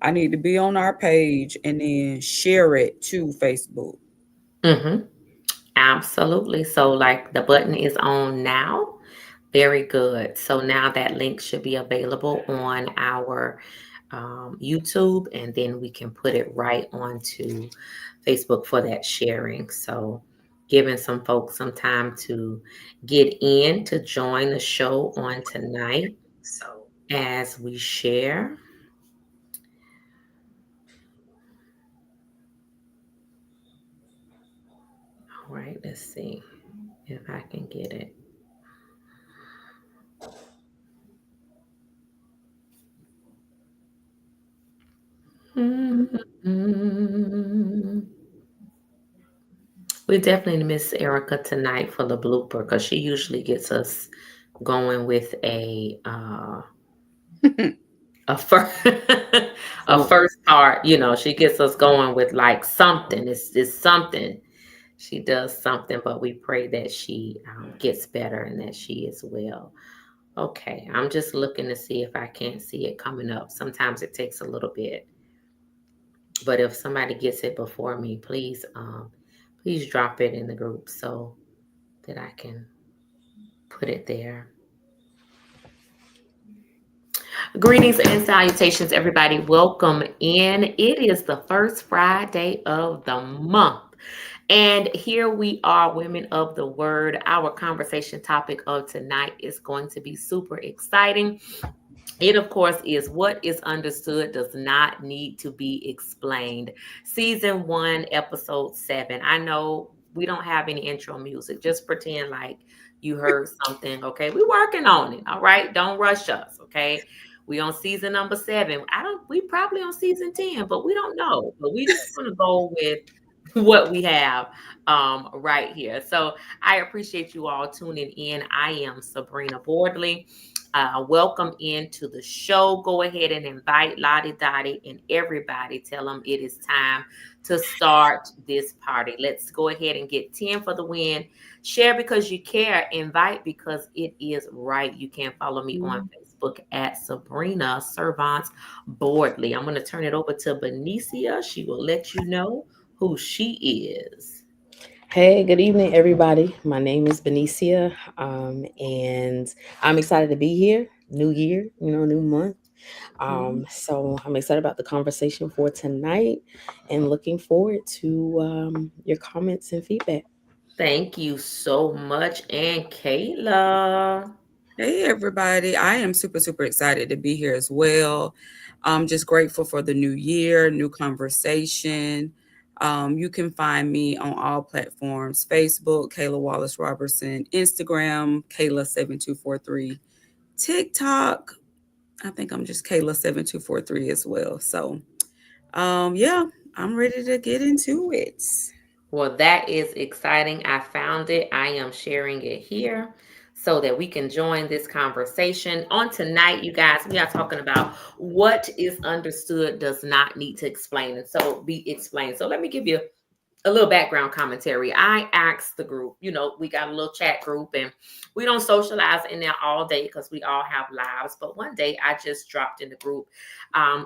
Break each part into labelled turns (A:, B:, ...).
A: I need to be on our page and then share it to Facebook.
B: Mm-hmm. Absolutely. So, like the button is on now. Very good. So now that link should be available on our YouTube, and then we can put it right onto Facebook for that sharing. So, giving some folks some time to get in to join the show on tonight as we share. All right, let's see if I can get it. Mhm. We definitely miss Erica tonight for the blooper because she usually gets us going with a first a
A: So
B: first part. She gets us going with like something. It's something. She does something, but we pray that she gets better and that she is well. Okay, I'm just looking to see if I can't see it coming up. Sometimes it takes a little bit, but if somebody gets it before me, please drop it in the group so that I can put it there. Greetings and salutations, everybody. Welcome in. It is the first Friday of the month. And here we are, women of the word. Our conversation topic of tonight is going to be super exciting. It, of course, is what is understood does not need to be explained. Season 1, episode 7. I know we don't have any intro music. Just pretend like you heard something. Okay. We're working on it. All right. Don't rush us. Okay. We on season number 7. We probably on season 10, but we don't know. But we just gonna go with what we have right here. So I appreciate you all tuning in. I am Sabrina Boardley. Welcome into the show. Go ahead and invite Lottie Dottie and everybody. Tell them it is time to start this party. Let's go ahead and get 10 for the win. Share because you care. Invite because it is right. You can follow me on Facebook at Sabrina Servants Boardley. I'm going to turn it over to Benicia. She will let you know who she is.
C: Hey, good evening, everybody. My name is Benicia, and I'm excited to be here. New year, new month. So I'm excited about the conversation for tonight and looking forward to your comments and feedback.
B: Thank you so much. And Kayla.
A: hey everybody, I am super excited to be here as well. I'm just grateful for the new year, new conversation. You can find me on all platforms: Facebook, Kayla Wallace Robertson; Instagram, Kayla7243; TikTok. I think I'm just Kayla7243 as well. So, yeah, I'm ready to get into it.
B: Well, that is exciting. I found it. I am sharing it here so that we can join this conversation. On tonight, you guys, we are talking about what is understood does not need to explain and so be explained. So let me give you a little background commentary. I asked the group, we got a little chat group and we don't socialize in there all day because we all have lives. But one day I just dropped in the group,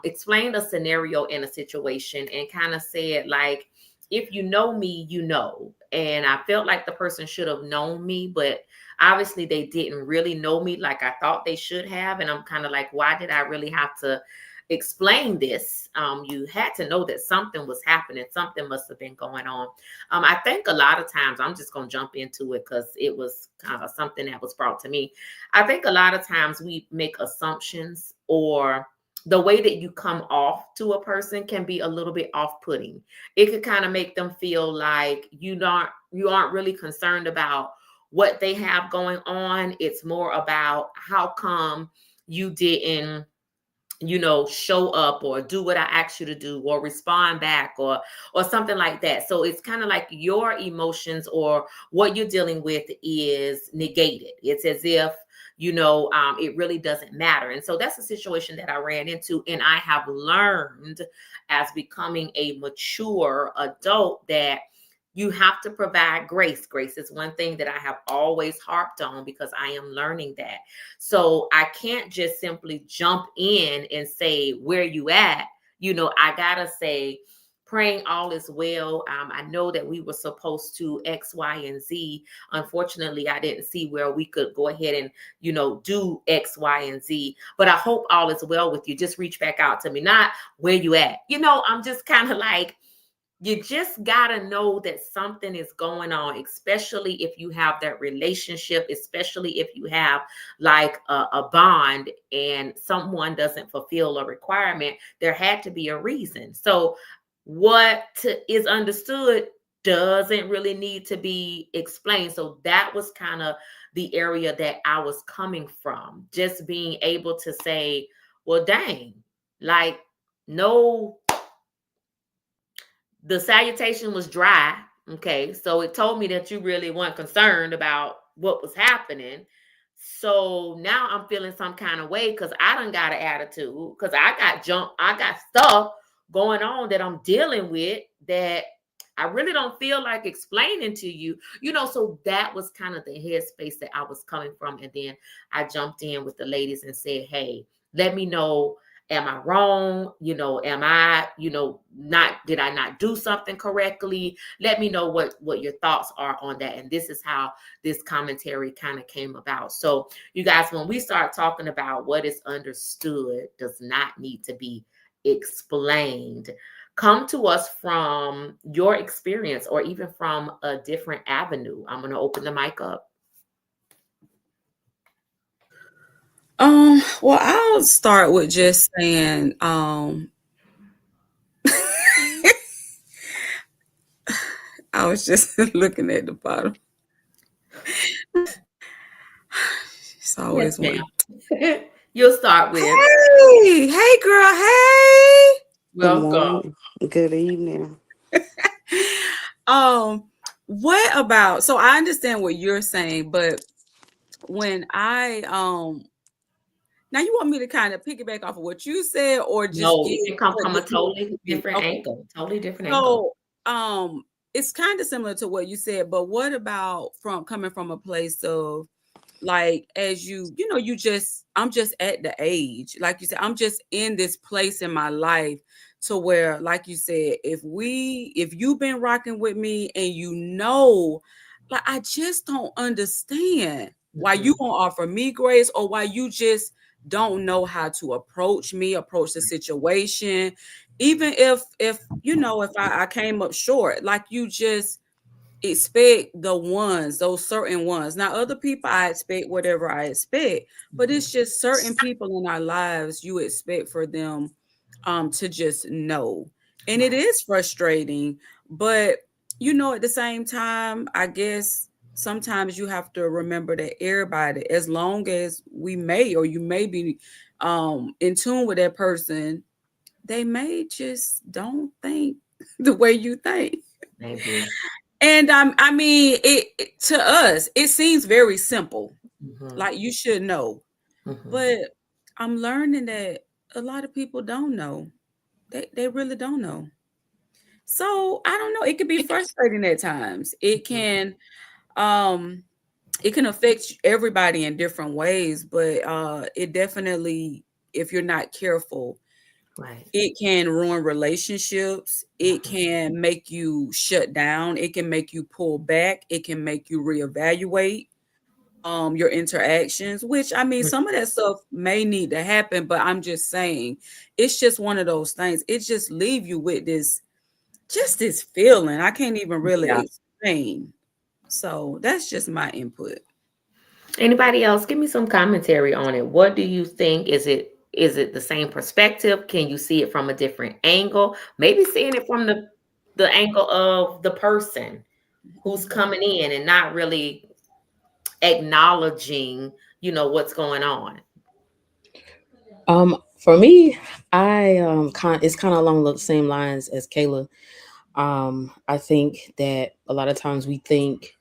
B: explained a scenario in a situation and kind of said, like, if you know me, you know. And I felt like the person should have known me, but obviously they didn't really know me like I thought they should have. And I'm kind of like, why did I really have to explain this? You had to know that something was happening, something must have been going on. I think a lot of times, I'm just going to jump into it because it was kind of something that was brought to me. I think a lot of times we make assumptions, or the way that you come off to a person can be a little bit off-putting. It could kind of make them feel like you aren't really concerned about what they have going on. It's more about how come you didn't show up or do what I asked you to do or respond back or something like that. So it's kind of like your emotions or what you're dealing with is negated. It's as if it really doesn't matter. And so that's a situation that I ran into, and I have learned as becoming a mature adult that You have to provide grace. Grace is one thing that I have always harped on because I am learning that. So I can't just simply jump in and say, where you at? I gotta say, praying all is well. I know that we were supposed to X, Y, and Z. Unfortunately, I didn't see where we could go ahead and, do X, Y, and Z. But I hope all is well with you. Just reach back out to me, not where you at. I'm just kind of like, you just got to know that something is going on, especially if you have that relationship, especially if you have like a bond and someone doesn't fulfill a requirement. There had to be a reason. So is understood doesn't really need to be explained. So that was kind of the area that I was coming from, just being able to say, well, dang, like, no, the salutation was dry. Okay. So it told me that you really weren't concerned about what was happening. So now I'm feeling some kind of way because I done got an attitude because I got stuff going on that I'm dealing with that I really don't feel like explaining to you, so that was kind of the headspace that I was coming from. And then I jumped in with the ladies and said, hey, let me know, am I wrong? Am I, did I not do something correctly? Let me know what your thoughts are on that. And this is how this commentary kind of came about. So you guys, when we start talking about what is understood does not need to be explained, come to us from your experience or even from a different avenue. I'm going to open the mic up.
A: Well, I'll start with just saying, I was just looking at the bottom. It's
B: Yes,
A: always one.
B: ma'am. You'll start with
A: Hey, girl, hey.
D: Good
B: welcome.
D: morning. Good evening.
A: Um, what about, so I understand what you're saying, but when now you want me to kind of piggyback off of what you said or just
B: No,
A: give
B: it can come
A: what
B: from a
A: you
B: totally
A: think?
B: different
A: Okay.
B: angle. Totally different angle.
A: So, it's kind of similar to what you said, but what about from coming from a place of like, as I'm just at the age, like you said, I'm just in this place in my life to where, like you said, if you've been rocking with me and like I just don't understand why you
B: Mhm.
A: gonna offer me grace or why you just don't know how to approach the situation, even if I came up short, like you just expect those certain ones. Now, other people, I expect whatever I expect, but
B: Mhm.
A: it's just certain people in our lives you expect for them to just know. And it
B: Right.
A: is frustrating, but at the same time, I guess sometimes you have to remember that everybody, as long as you may be in tune with that person, they may just don't think the way you think.
B: Maybe.
A: And I mean, to us, it seems very simple.
B: Mhm.
A: Like you should know,
B: Mhm.
A: but I'm learning that a lot of people don't know. They really don't know. So I don't know. It can be frustrating at times.
B: Mhm.
A: Um it can affect everybody in different ways, but it definitely, if you're not careful,
B: Right.
A: it can ruin relationships. It
B: Mhm.
A: can make you shut down. It can make you pull back. It can make you reevaluate your interactions, which I mean, some of that stuff may need to happen, but I'm just saying it's just one of those things. It just leave you with this feeling. I can't even
B: Yeah.
A: really explain. So that's just my input.
B: Anybody else? Give me some commentary on it. What do you think? Is it the same perspective? Can you see it from a different angle? Maybe seeing it from the angle of the person who's
A: Mhm.
B: coming in and not really acknowledging, what's going on.
C: For me, it's kind of along the same lines as Kayla. I think that a lot of times we think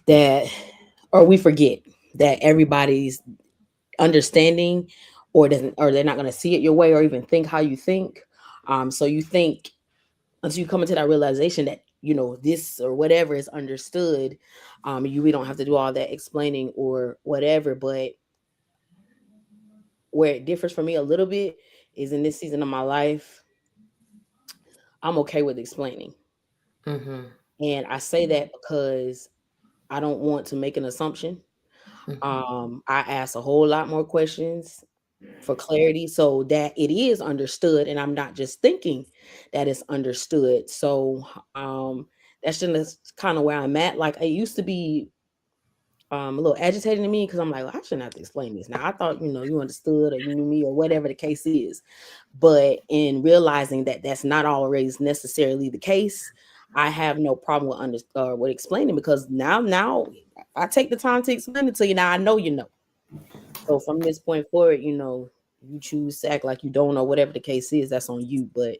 C: that, or we forget that everybody's understanding, or they're not going to see it your way, or even think how you think. So you think until you come into that realization that this or whatever is understood. We don't have to do all that explaining or whatever. But where it differs for me a little bit is in this season of my life, I'm okay with explaining.
B: Mhm.
C: And I say that because I don't want to make an assumption.
B: Mhm.
C: I ask a whole lot more questions for clarity so that it is understood, and I'm not just thinking that it's understood. So that's just kind of where I'm at. Like, it used to be a little agitating to me because I'm like, well, I shouldn't have to explain this. Now I thought, you understood or you knew me or whatever the case is. But in realizing that that's not always necessarily the case, I have no problem with with explaining, because now I take the time to explain it to you. Now I know you know. So from this point forward, you choose to act like you don't know, whatever the case is, that's on you. But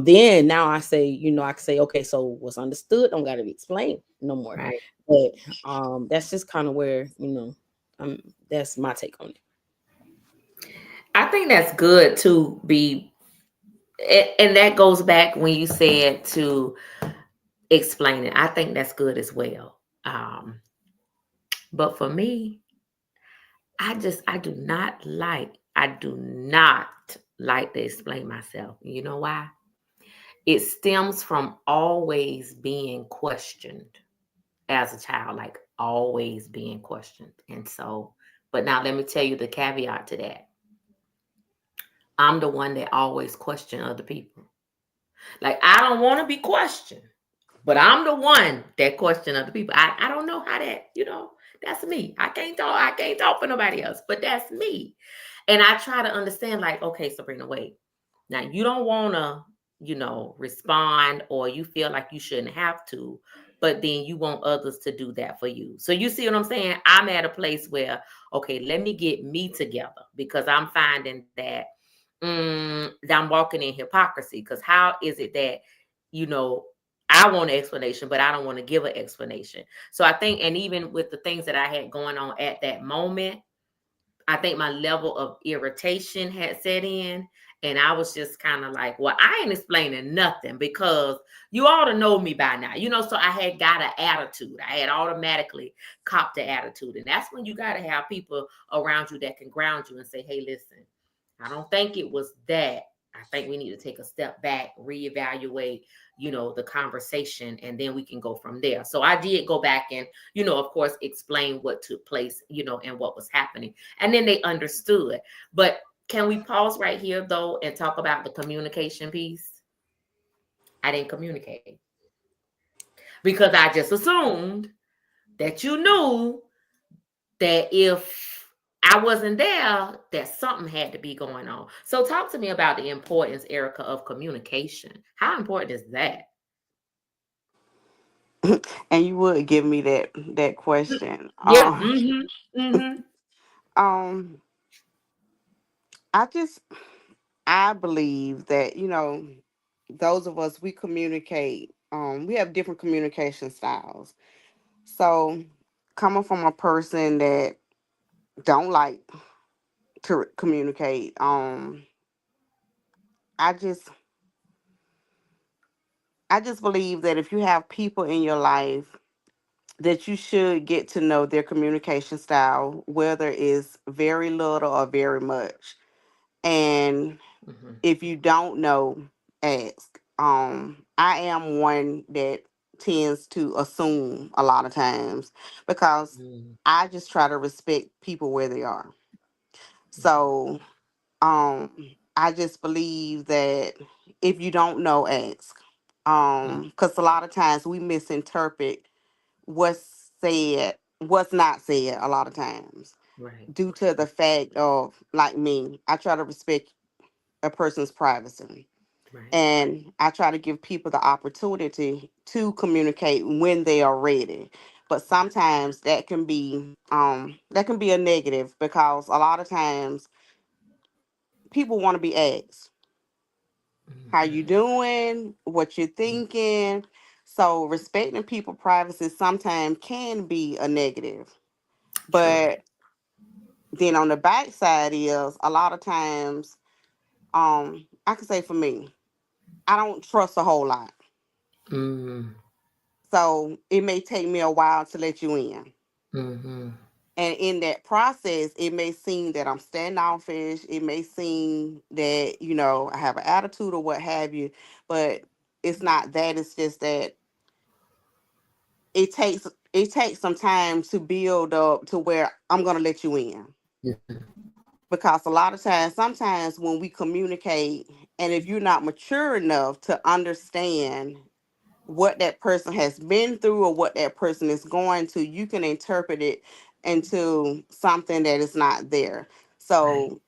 C: then now I say, I can say, okay, so what's understood don't gotta be explained no more.
B: Right.
C: But that's just kind of where, um that's my take on it.
B: I think that's good to be, and that goes back when you said to explain it. I think that's good as well. But for me, I do not like to explain myself. You know why? It stems from always being questioned as a child, like always being questioned. And so, but now let me tell you the caveat to that. I'm the one that always question other people. Like, I don't want to be questioned, but I'm the one that question other people. I don't know how that's me. I can't talk for nobody else, but that's me. And I try to understand, like, okay, Sabrina, wait. Now you don't wanna, respond, or you feel like you shouldn't have to, but then you want others to do that for you. So you see what I'm saying? I'm at a place where, okay, let me get me together, because I'm finding that I'm walking in hypocrisy. Because how is it that, you know, I want an explanation, but I don't want to give an explanation. So I think, and even with the things that I had going on at that moment, I think my level of irritation had set in. And I was just kind of like, well, I ain't explaining nothing, because you ought to know me by now. So I had got an attitude. I had automatically copped the attitude. And that's when you got to have people around you that can ground you and say, hey, listen, I don't think it was that. I think we need to take a step back, reevaluate, the conversation, and then we can go from there. So I did go back and, of course, explain what took place, and what was happening. And then they understood. But can we pause right here, though, and talk about the communication piece? I didn't communicate because I just assumed that you knew that if I wasn't there, that something had to be going on. So talk to me about the importance, Erica, of communication. How important is that?
D: And you would give me that question.
B: Yeah. Mm-hmm. Mm-hmm.
D: Um, I just I believe that those of us, we communicate. We have different communication styles. So coming from a person that don't like to communicate, I just I just believe that if you have people in your life, that you should get to know their communication style, whether it's very little or very much. And
B: Mm-hmm.
D: if you don't know, ask. I am one that tends to assume a lot of times because
B: Mm-hmm.
D: I just try to respect people where they are. So um I just believe that if you don't know, ask.
B: Mm-hmm.
D: Because a lot of times we misinterpret what's not said a lot of times
B: Right.
D: due to the fact of, like me, I try to respect a person's privacy.
B: Right.
D: And I try to give people the opportunity to communicate when they are ready. But sometimes that can be a negative because a lot of times people want to be asked, how you
B: Mm-hmm.
D: doing, what you're thinking. So respecting people privacy sometimes can be a negative.
B: True.
D: But then on the backside is a lot of times, I can say for me, I don't trust a whole lot.
B: Mm.
D: So it may take me a while to let you in.
B: Mhm.
D: And in that process, it may seem that I'm standoffish. It may seem that, I have an attitude or what have you. But it's not that. It's just that it takes it takes some time to build up to where I'm gonna let you in.
B: Mhm.
D: Because a lot of times, sometimes when we communicate, and if you're not mature enough to understand what that person has been through or what that person is going to, you can interpret it into something that is not there.
B: Right.
D: So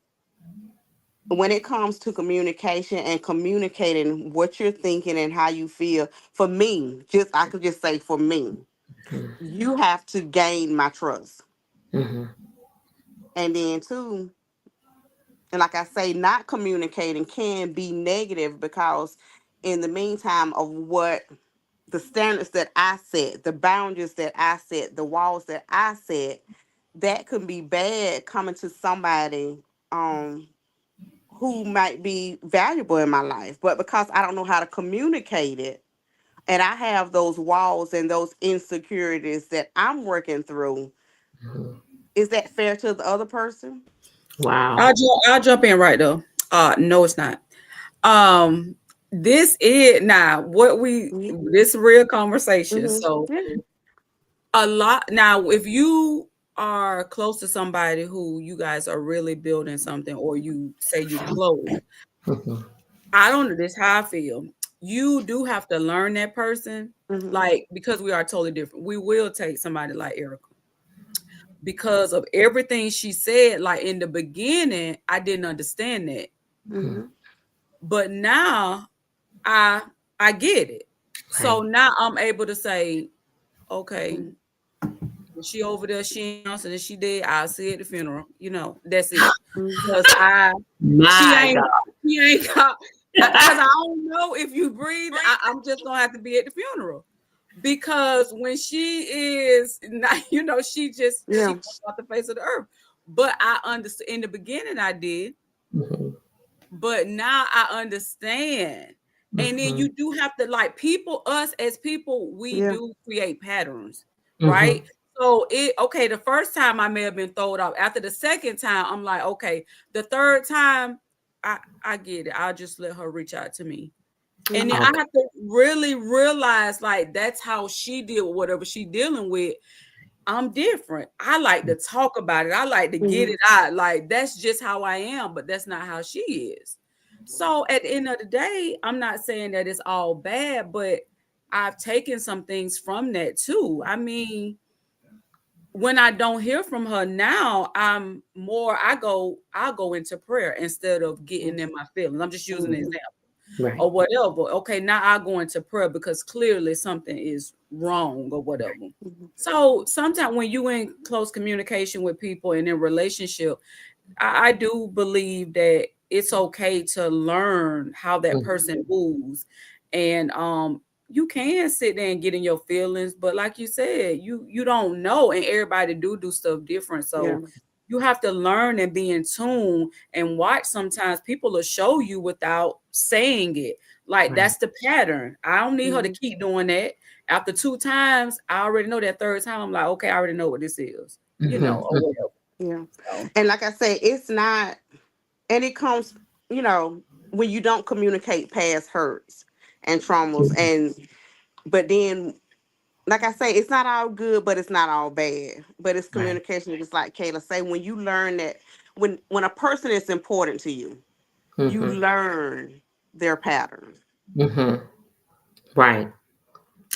D: when it comes to communication and communicating what you're thinking and how you feel, for me, just I could just say for me,
B: Mhm.
D: you have to gain my trust.
B: Mhm.
D: And then too, and like I say, not communicating can be negative because in the meantime of what the standards that I set, the boundaries that I set, the walls that I set, that can be bad coming to somebody um who might be valuable in my life. But because I don't know how to communicate it, and I have those walls and those insecurities that I'm working through,
B: Mhm.
D: is that fair to the other person?
B: Wow.
A: I'll jump in right though. No, it's not. Um, this is now what we
D: Mm-hmm.
A: this real conversation.
D: Mm-hmm.
A: So
D: Yeah.
A: a lot now, if you are close to somebody who you guys are really building something, or you say you close,
B: Mhm.
A: I don't know this how I feel. You do have to learn that person,
D: Mm-hmm.
A: like because we are totally different. We will take somebody like Erica because of everything she said. Like in the beginning, I didn't understand that,
B: Mhm.
D: Mm-hmm.
A: but now I I get it. So
B: Right.
A: now I'm able to say, okay,
D: Mm-hmm.
A: when she over there, she announced and she did. I'll see her at the funeral. That's it. Because
B: My
A: she ain't got, because
B: God.
A: I don't know if you breathe. I'm just gonna have to be at the funeral because when she is not, she
D: Yeah.
A: comes off the face of the earth. But I understand in the beginning I did,
B: Mhm.
A: but now I understand. And then
B: Mhm.
A: you do have to like people, us as people, we
D: Yeah.
A: do create patterns, right?
B: Mhm.
A: So okay, the first time I may have been thrown off. After the second time, I'm like, okay, the third time, I get it. I'll just let her reach out to me. And then
D: Mm-hmm.
A: I
B: Okay.
A: have to really realize like that's how she deal with whatever she dealing with. I'm different. I like to talk about it. I like to get
D: Mm-hmm.
A: it out. Like that's just how I am, but that's not how she is. So at the end of the day, I'm not saying that it's all bad, but I've taken some things from that too. I mean, when I don't hear from her now, I'll go into prayer instead of getting in my feelings. I'm just using an
D: Mm-hmm.
A: example
B: Right.
A: or whatever. Okay, now I go into prayer because clearly something is wrong or whatever.
D: Mm-hmm.
A: So sometimes when you in close communication with people and in relationship, I do believe that it's okay to learn how that
B: Mhm.
A: person moves. And you can sit there and get in your feelings, but like you said, you don't know, and everybody do stuff different.
D: Yeah.
A: So you have to learn and be in tune and watch. Sometimes people will show you without saying it. Like
B: Right.
A: that's the pattern. I don't need her to
D: Mm-hmm.
A: keep doing that. After two times, I already know that third time. I'm like, okay, I already know what this is,
B: Mhm.
A: or whatever.
D: Yeah.
A: So
D: And like I say, it's not, and it comes, you know, when you don't communicate past hurts and traumas.
B: Mhm.
D: And, but then, like I say, it's not all good, but it's not all bad. But it's
B: Right.
D: communication, just like Kayla say, when you learn that, when a person is important to you, you
B: Mhm.
D: learn their patterns.
B: Mhm. Right.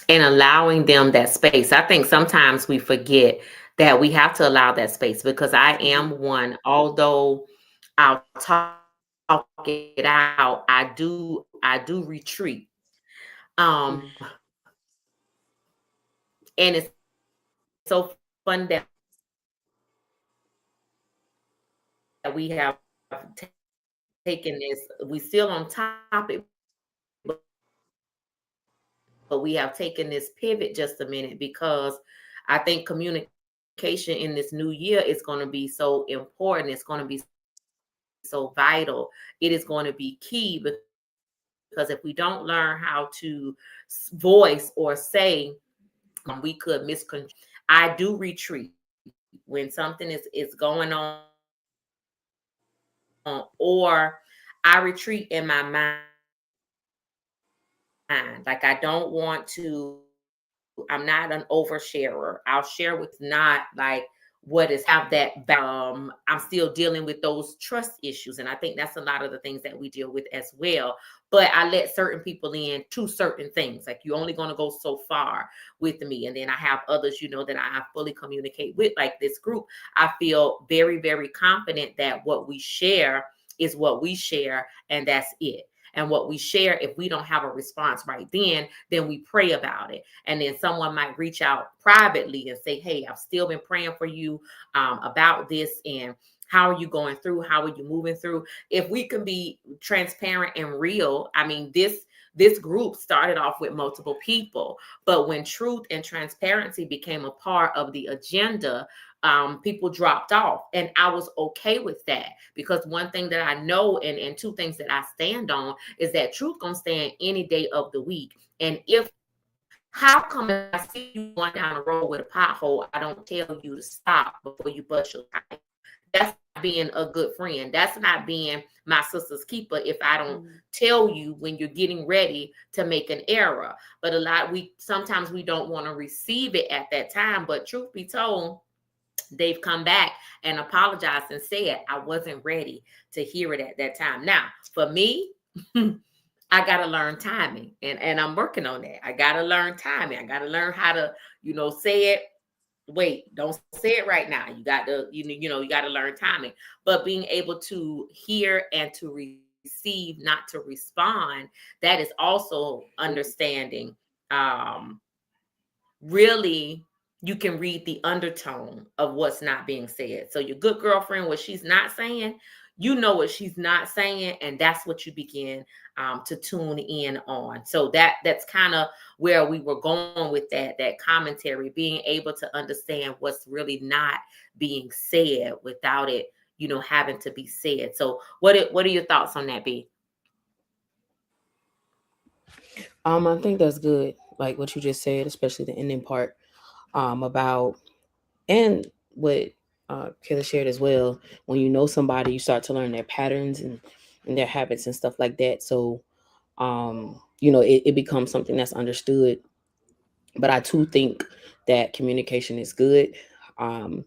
B: And allowing them that space. I think sometimes we forget that we have to allow that space because I
D: Mm-hmm.
B: am one, although I'll talk it out, I do retreat. Um,
D: Mm-hmm.
B: and it's so fun that we have taken this, we still on topic, but we have taken this pivot just a minute because I think communication in this new year is going to be so important. It's going to be so vital. It is going to be so vital. It is going to be key because I think communication is going to be so because if we don't learn how to voice or say, we could misconstrue. I do retreat when something is going on, or I retreat in my mind. Like I don't want to. I'm not an oversharer. I'll share with not like what is happening, but I'm still dealing with those trust issues. And I think that's a lot of the things that we deal with as well. But I let certain people in to certain things. Like you're only going to go so far with me. And then I have others, that I fully communicate with, like this group. I feel very, very confident that what we share is what we share, and that's it. And what we share, if we don't have a response right then we pray about it. And then someone might reach out privately and say, hey, I've still been praying for you about this, and how are you going through? How are you moving through? If we can be transparent and real, I mean, this group started off with multiple people, but when truth and transparency became a part of the agenda, people dropped off, and I was okay with that, because one thing that I know, and two things that I stand on, is that truth gonna stand any day of the week. And if how come if I see you going down the road with a pothole, I don't tell you to stop before you bust your tire? That's not being a good friend. That's not being my sister's keeper if I don't tell you when you're getting ready to make an error. But we sometimes we don't want to receive it at that time. But truth be told, they've come back and apologized and said, I wasn't ready to hear it at that time. Now, for me, I got to learn timing, and I'm working on that. I got to learn timing. I got to learn how to, say it. Wait, don't say it right now. You got to, you got to learn timing. But being able to hear and to receive, not to respond, that is also understanding. Um, Really, you can read the undertone of what's not being said. So your good girlfriend, what she's not saying, you know what she's not saying, and that's what you begin to tune in on. So that's kind of where we were going with that commentary, being able to understand what's really not being said without it, having to be said. So what are your thoughts on that, B?
C: I think that's good, like what you just said, especially the ending part, about, and what Kayla shared as well. When you know somebody, you start to learn their patterns and their habits and stuff like that. So, it becomes something that's understood. But I too think that communication is good. Um,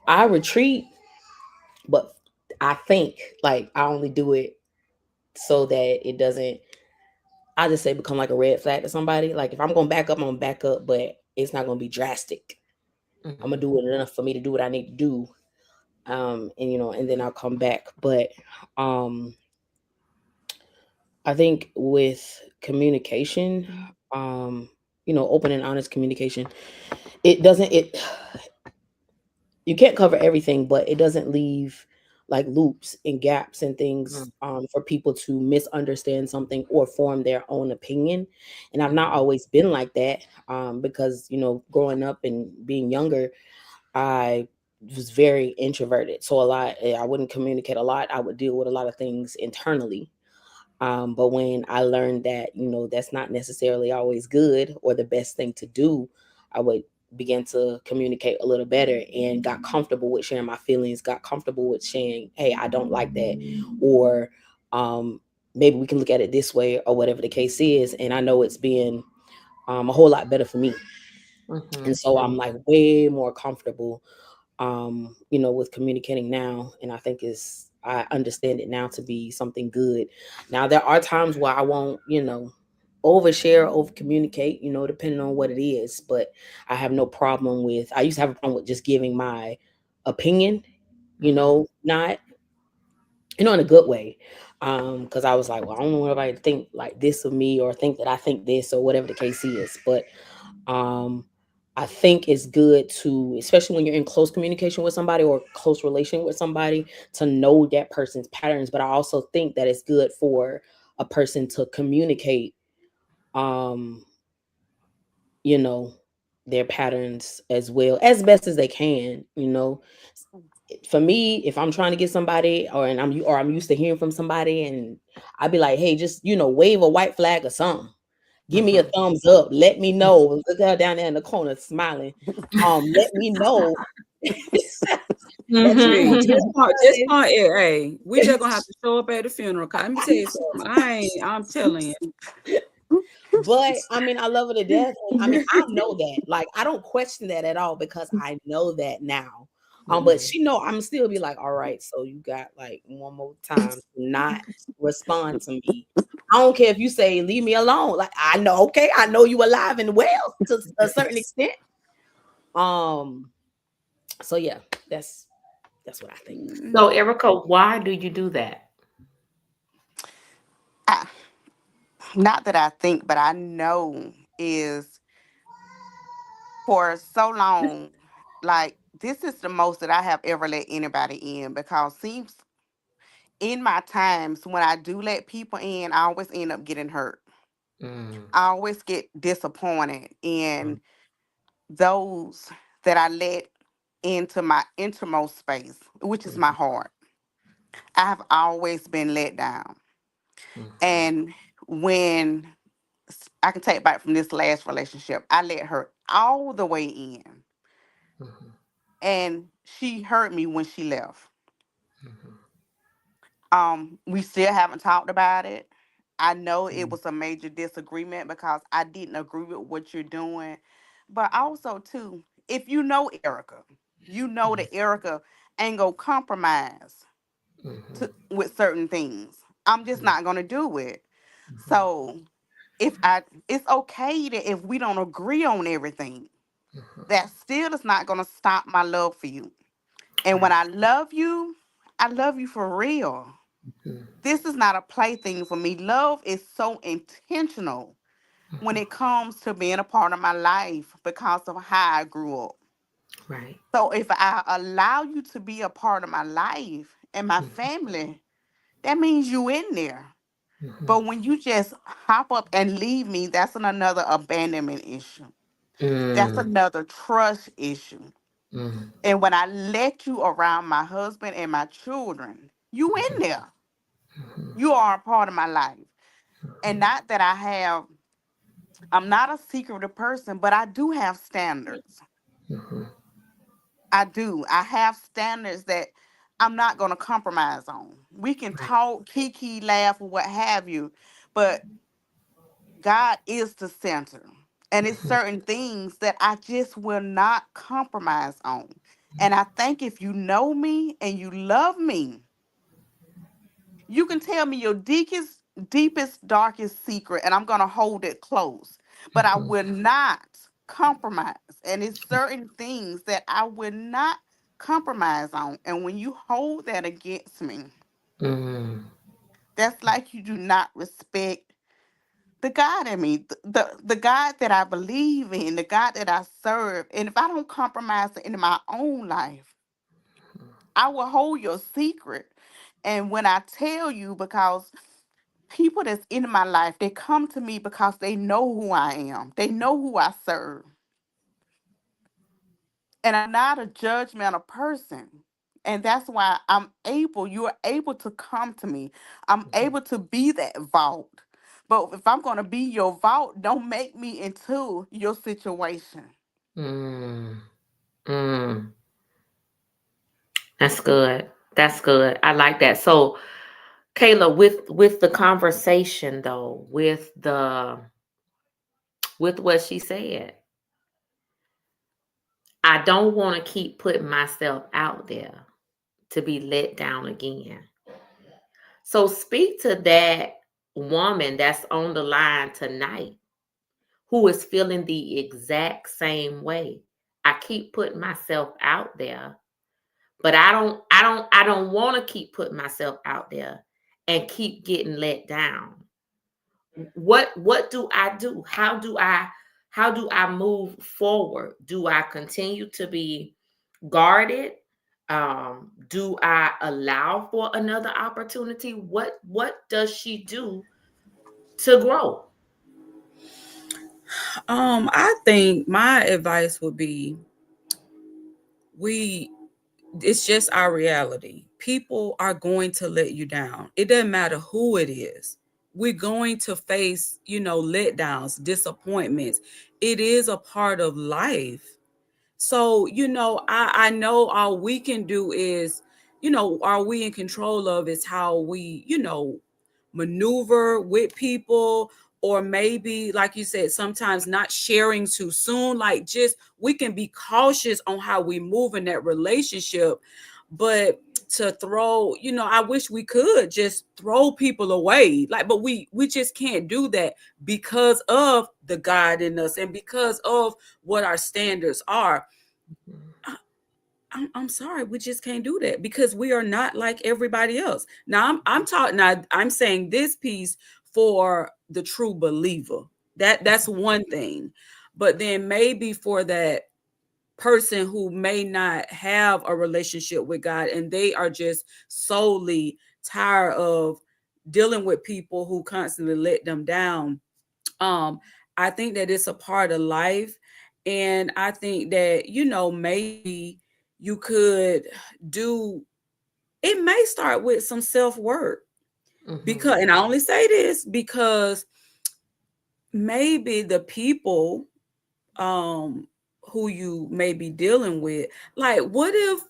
C: I retreat, but I think like I only do it so that it doesn't, I just say, become like a red flag to somebody. Like if I'm gonna back up, I'm gonna back up, but it's not gonna be drastic. I'm gonna
B: Mm-hmm.
C: do it enough for me to do what I need to do. And and then I'll come back. But um I think with communication, open and honest communication, it doesn't it you can't cover everything, but it doesn't leave like loops and gaps and things, for people to misunderstand something or form their own opinion. And I've not
B: Mm-hmm.
C: always been like that, because growing up and being younger, I was very introverted. So I wouldn't communicate a lot. I would deal with a lot of things internally. But when I learned that, that's not necessarily always good or the best thing to do, I would begin to communicate a little better and got comfortable with sharing my feelings, got comfortable with saying, hey, I don't like that. Or um, maybe we can look at it this way, or whatever the case is. And I know it's been a whole lot better for me. And
B: Mm-hmm.
C: so I'm like way more comfortable, with communicating now. And I understand it now to be something good. Now there are times where I won't, overshare, over communicate, depending on what it is. But I used to have a problem with just giving my opinion,
B: Mm-hmm.
C: not, in a good way. Because I was like, well, I don't want everybody to think like this of me, or think that I think this, or whatever the case is. But um, I think it's good to, especially when you're in close communication with somebody or close relation with somebody, to know that person's patterns. But I also think that it's good for a person to communicate, um, you know, their patterns as well, as best as they can. for me, if I'm trying to get somebody, or I'm used to hearing from somebody, and I'd be like, hey, just wave a white flag or something. Give me a
B: Mhm.
C: thumbs up. Let me know. Look her down there in the corner smiling. Let me know that you
A: See,
B: Mhm.
A: just
C: understand.
A: point it. Hey, we just gonna have to show up at the funeral. 'Cause let me tell you something. I'm telling you.
C: But I mean, I love her to death. And I mean, I know that. Like, I don't question that at all because I know that now. But
B: Mhm.
C: she know I'm still be like, all right, so you got like one more time to not respond to me. I don't care if you say leave me alone. Like, I know, okay, I know you alive and well to a certain extent. Um, so yeah, that's what I think.
B: So, Erica, why do you do that?
D: I, not that I think, but I know is for so long, like this is the most that I have ever let anybody in because seems in my times when I do let people in, I always end up getting hurt.
B: Mm,
D: I always get disappointed in those that I let into my innermost space, which is my
B: mhm,
D: heart. I have always been let down.
B: mhm,
D: And when I can take back from this last relationship, I let her all the way in.
B: mhm,
D: And she hurt me when she left.
B: mhm,
D: We still haven't talked about it. I know it
B: mhm,
D: was a major disagreement because I didn't agree with what you're doing. But also too, if you know Erica, you know that Erica ain't gonna compromise
B: mhm,
D: with certain things. I'm just
B: mhm,
D: not gonna do it.
B: mhm,
D: So if I it's okay that if we don't agree on everything,
B: mhm.
D: that still is not gonna stop my love for you. And when
B: Right.
D: I love you for real.
B: Mhm,
D: This is not a plaything for me. Love is so intentional when
B: mhm.
D: it comes to being a part of my life because of how I grew up.
B: Right.
D: So if I allow you to be a part of my life and my
B: Mhm,
D: family, that means you in there.
B: mhm.
D: But when you just hop up and leave me, that's another abandonment issue. That's
B: Mm,
D: another trust issue.
B: mm,
D: And when I let you around my husband and my children, you in there.
B: mhm,
D: You are a part of my life. And not that I'm not a secretive person, but I do have standards.
B: mhm.
D: I do. I have standards that I'm not going to compromise on. We can
B: Right.
D: talk, kiki, laugh, or what have you, but God is the center. And it's
B: Mhm,
D: certain things that I just will not compromise on. And I think if you know me and you love me, you can tell me your deepest, darkest secret, and I'm going to hold it close. But I
B: mhm,
D: will not compromise. And it's certain things that I will not compromise on. And when you hold that against me,
B: mm,
D: that's like you do not respect the God in me, the God that I believe in, the God that I serve. And if I don't compromise it in my own life, I will hold your secret. And when I tell you, because people that's in my life, they come to me because they know who I am. They know who I serve. And I'm not a judgmental person. And that's why you're able to come to me. I'm able to be that vault. But if I'm going to be your vault, don't make me into your situation.
B: mm, mm. That's good. That's good. I like that. So, Kayla, with the conversation though, with what she said, I don't want to keep putting myself out there to be let down again. So, speak to that woman that's on the line tonight who is feeling the exact same way. I keep putting myself out there, but I don't want to keep putting myself out there and keep getting let down. What do I do? How do I move forward? Do I continue to be guarded? Do I allow for another opportunity? What does she do to grow?
A: I think my advice would be we It's just our reality. People are going to let you down. It doesn't matter who it is. We're going to face, letdowns, disappointments. It is a part of life. So, I know all we can do is, are we in control of is how we, maneuver with people, or maybe, like you said, sometimes not sharing too soon. Like, just we can be cautious on how we move in that relationship. But to throw, I wish we could just throw people away. Like, but we just can't do that because of the God in us and because of what our standards are.
B: Mhm.
A: I'm sorry, we just can't do that because we are not like everybody else. Now I'm talking. Now I'm saying this piece for the true believer. That's one thing, but then maybe for that person who may not have a relationship with God and they are just solely tired of dealing with people who constantly let them down. um I think that it's a part of life, and I think that maybe you could do it. May start with some self-work,
B: Mhm.
A: because, and I only say this because maybe the people um who you may be dealing with, like, what if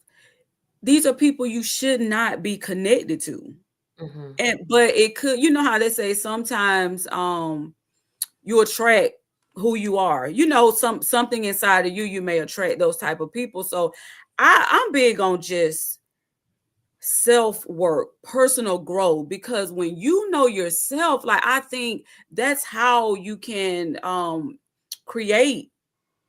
A: these are people you should not be connected to?
B: Mhm.
A: And but it could, how they say sometimes you attract who you are. Something inside of you, you may attract those type of people. So I'm big on just self work, personal growth, because when you know yourself, like, I think that's how you can create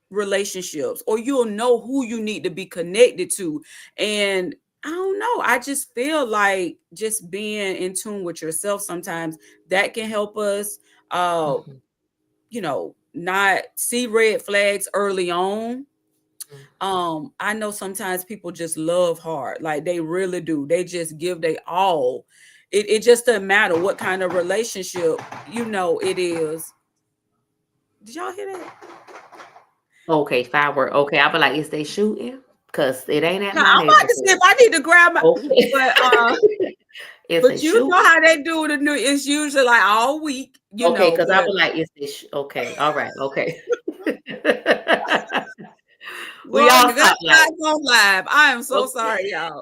A: relationships, or you'll know who you need to be connected to. And I don't know, I just feel like just being in tune with yourself sometimes, that can help us uh
B: Mhm.
A: not see red flags early on.
B: Mhm.
A: I know sometimes people just love hard, like they really do. They just give they all. It just doesn't matter what kind of relationship it is. Did y'all hear that?
B: Okay, firework. Okay, I'll be like, is they shooting? Cause it ain't at
A: Now,
B: my
A: I'm about to see
B: neighborhood.
A: if I need to grab my,
B: Okay.
A: but
B: Is they
A: but you know
B: shooting?
A: how they do the new. It's usually like all week,
B: Okay, cause I'll
A: but
B: be like, is they okay, all right, okay. We
A: boy,
B: all
A: you got
B: stop like
A: to go live. I am so
B: okay.
A: sorry, y'all.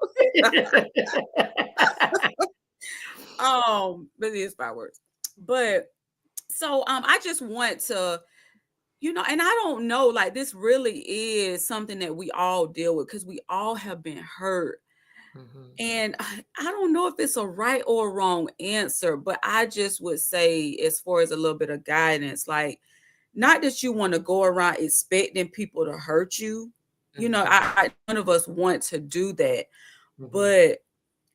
A: But it is fireworks. But so I just want to, and I don't know, like, this really is something that we all deal with because we all have been hurt.
B: Mhm.
A: And I don't know if it's a right or a wrong answer, but I just would say, as far as a little bit of guidance, like, not that you want to go around expecting people to hurt you.
B: Mhm.
A: None of us want to do that,
B: Mhm.
A: but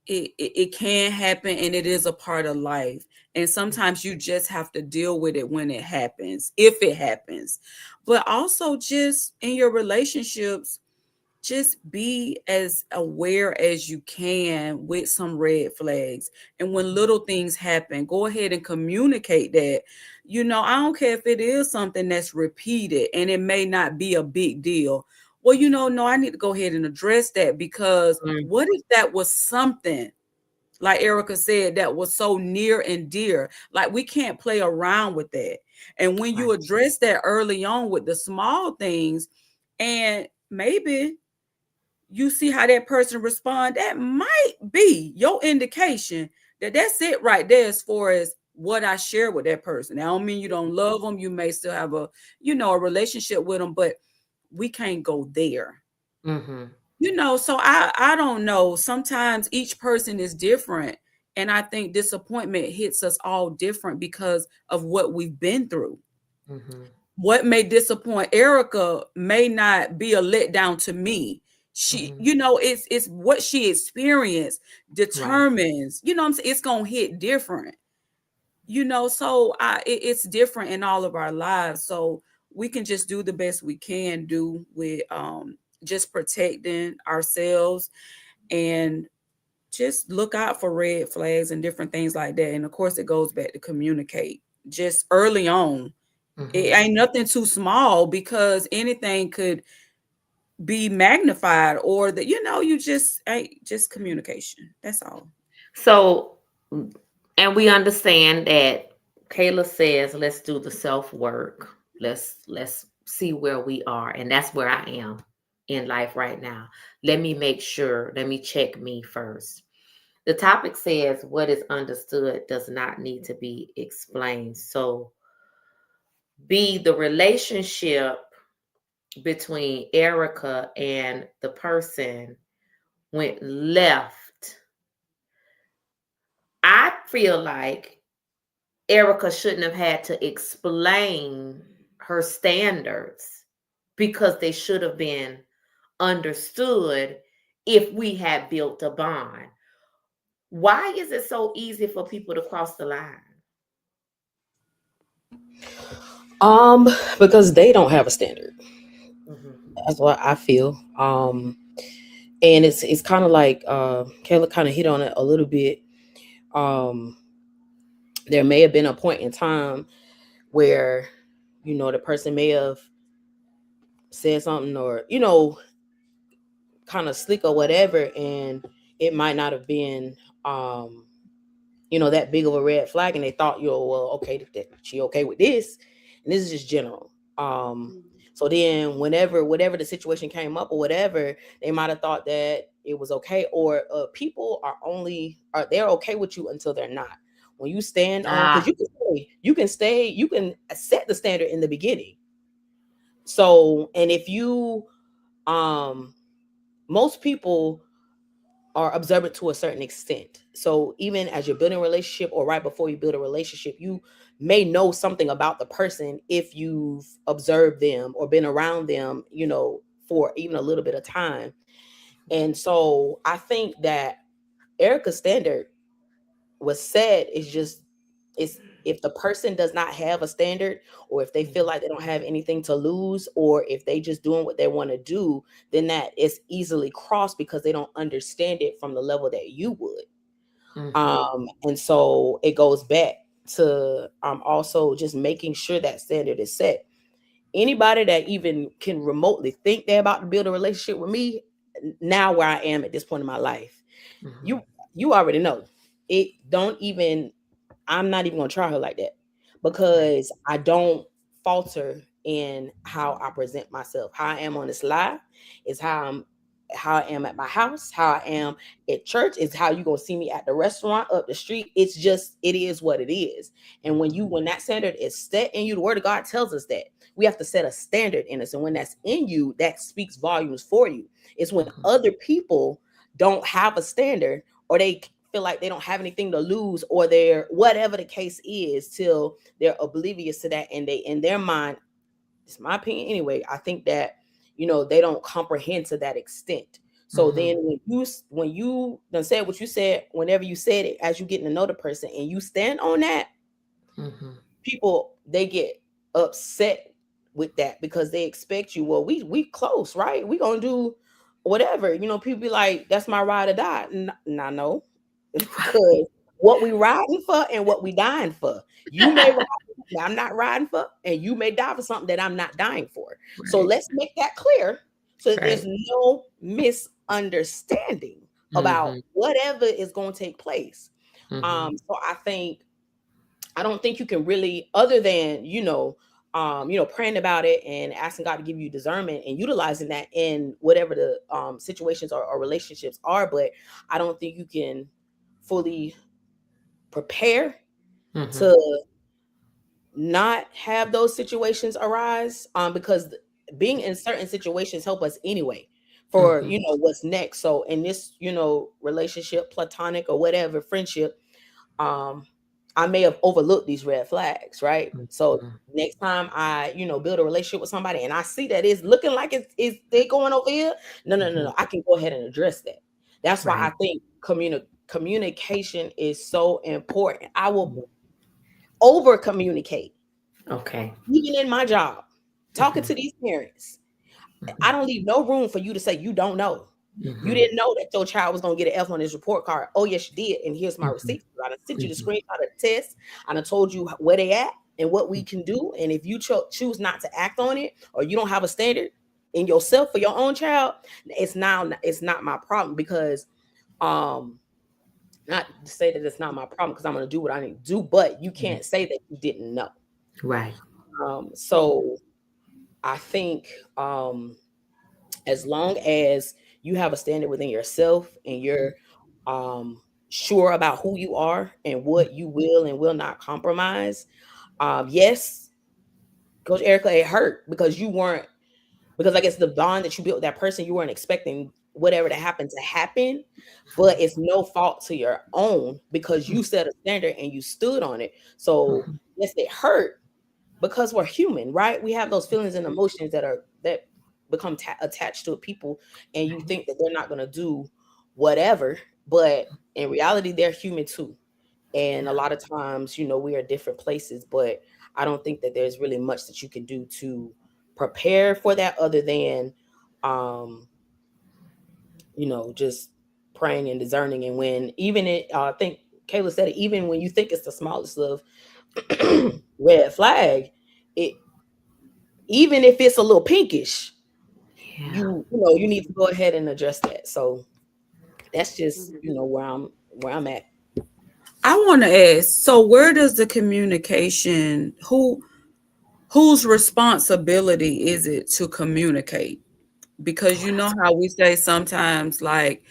A: it can happen, and it is a part of life. And
B: Mhm.
A: sometimes you just have to deal with it when it happens, if it happens. But also, just in your relationships, just be as aware as you can with some red flags. And when
B: Mhm.
A: little things happen, go ahead and communicate that. I don't care if it is something that's repeated and it may not be a big deal. Well, no, I need to go ahead and address that, because
B: Mm.
A: what if that was something, like Erica said, that was so near and dear? Like, we can't play around with that. And when you
B: Right.
A: address that early on with the small things, and maybe you see how that person respond, that might be your indication that that's it right there, as far as what I share with that person. I don't mean you don't love them. You may still have a relationship with them, but we can't go there.
B: Mhm.
A: So I don't know. Sometimes each person is different. And I think disappointment hits us all different because of what we've been through.
B: Mhm.
A: What may disappoint Erica may not be a letdown to me. She,
B: Mhm.
A: it's what she experienced
B: Right.
A: determines, what I'm saying, it's gonna hit different. So it's different in all of our lives. So we can just do the best we can do with just protecting ourselves, and just look out for red flags and different things like that. And of course, it goes back to communicate just early on. It
B: Mhm.
A: ain't nothing too small, because anything could be magnified, or that, you just, hey, just communication. That's all.
B: So, and we understand that Kayla says, let's do the self work. Let's see where we are, and that's where I am in life right now. Let me make sure. Let me check me first. The topic says what is understood does not need to be explained. So, be the relationship between Erica and the person went left. I feel like Erica shouldn't have had to explain her standards because they should have been understood if we had built a bond. Why is it so easy for people to cross the line?
C: Um, because they don't have a standard.
B: Hmm.
C: That's what I feel. And it's kind of like Kayla kind of hit on it a little bit. Um, there may have been a point in time where the person may have said something, or kind of slick or whatever, and it might not have been um that big of a red flag, and they thought, well, okay, she okay with this, and this is just general. um so then whatever the situation came up or whatever, they might have thought that it was okay, or people they're okay with you until they're not. When you stand on, because
B: Ah.
C: you can set the standard in the beginning. So, and if you um most people are observant to a certain extent. So even as you're building a relationship, or right before you build a relationship, you may know something about the person if you've observed them or been around them, for even a little bit of time. And so I think that Erica's standard was said is just, it's, if the person does not have a standard, or if they feel like they don't have anything to lose, or if they just doing what they want to do, then that is easily crossed because they don't understand it from the level that you would.
B: Hmm.
C: And so it goes back to also just making sure that standard is set. Anybody that even can remotely think they're about to build a relationship with me, now where I am at this point in my life,
B: Hmm.
C: you you already know it. Don't even, I'm not even gonna try her like that,
B: Right.
C: because I don't falter in how I present myself. How I am on this live is how I am at my house, how I am at church is how you gonna see me at the restaurant up the street. It's just, it is what it is. And when that standard is set in you, the word of God tells us that we have to set a standard in us. And when that's in you, that speaks volumes for you. It's when
B: Hmm.
C: other people don't have a standard, or they feel like they don't have anything to lose, or they're whatever the case is, till they're oblivious to that, and they, in their mind, it's my opinion anyway, I think that they don't comprehend to that extent. So
B: Hmm.
C: then when you done said what you said, whenever you said it, as you getting to know the person and you stand on that,
B: Hmm.
C: people, they get upset with that, because they expect you, well, we close, right? We gonna do whatever. People be like, that's my ride or die. Nah, no. Because what we riding for and what we dying for, you may ride for something that I'm not riding for, and you may die for something that I'm not dying for. So
B: Right.
C: let's make that clear, so that there's
B: Right.
C: no misunderstanding about
B: Hmm.
C: whatever is going to take place.
B: Hmm.
C: So I don't think you can really, other than praying about it and asking God to give you discernment and utilizing that in whatever the situations or relationships are. But I don't think you can fully prepare
B: Hmm.
C: to not have those situations arise, because being in certain situations help us anyway for
B: Hmm.
C: what's next. So in this relationship, platonic or whatever, friendship, um I may have overlooked these red flags, right? So
B: Hmm.
C: next time I build a relationship with somebody and I see that it's looking like it's they going over here, no,
B: Hmm.
C: I can go ahead and address that. That's why I
B: Right.
C: think communication is so important. I will over communicate,
B: Okay.
C: even in my job, talking
B: Hmm.
C: to these parents. I
B: Hmm.
C: don't leave no room for you to say you don't know. You
B: Hmm.
C: didn't know that your child was gonna get an F on his report card. Oh yes, you did, and here's my
B: Hmm.
C: receipt. I done sent you the
B: Hmm.
C: screenshot of the test. I done told you where they at and what we can do. And if you choose not to act on it, or you don't have a standard, in yourself for your own child, it's not my problem because um not to say that it's not my problem because I'm gonna do what I need to do, but you
B: Mhm.
C: can't say that you didn't know.
B: Right.
C: So I think as long as you have a standard within yourself and you're um sure about who you are and what you will and will not compromise, yes, Coach Erica, it hurt because you weren't, because I guess the bond that you built with that person, you weren't expecting whatever to happen, but it's no fault to your own because you set a standard and you stood on it. So
B: Mhm.
C: yes, it hurt because we're human, right? We have those feelings and emotions that become attached to people, and you think that they're not going to do whatever, but in reality, they're human too. And a lot of times, we are different places, but I don't think that there's really much that you can do to prepare for that other than, um, just praying and discerning. And when even I think Kayla said it, even when you think it's the smallest of red flag, it even if it's a little pinkish,
B: Yeah.
C: you need to go ahead and address that. So that's just
D: Mhm.
C: where I'm at.
A: I want to ask, so where does the communication, whose responsibility is it to communicate? Because
B: Oh,
A: you know
B: that's
A: how we say sometimes, like,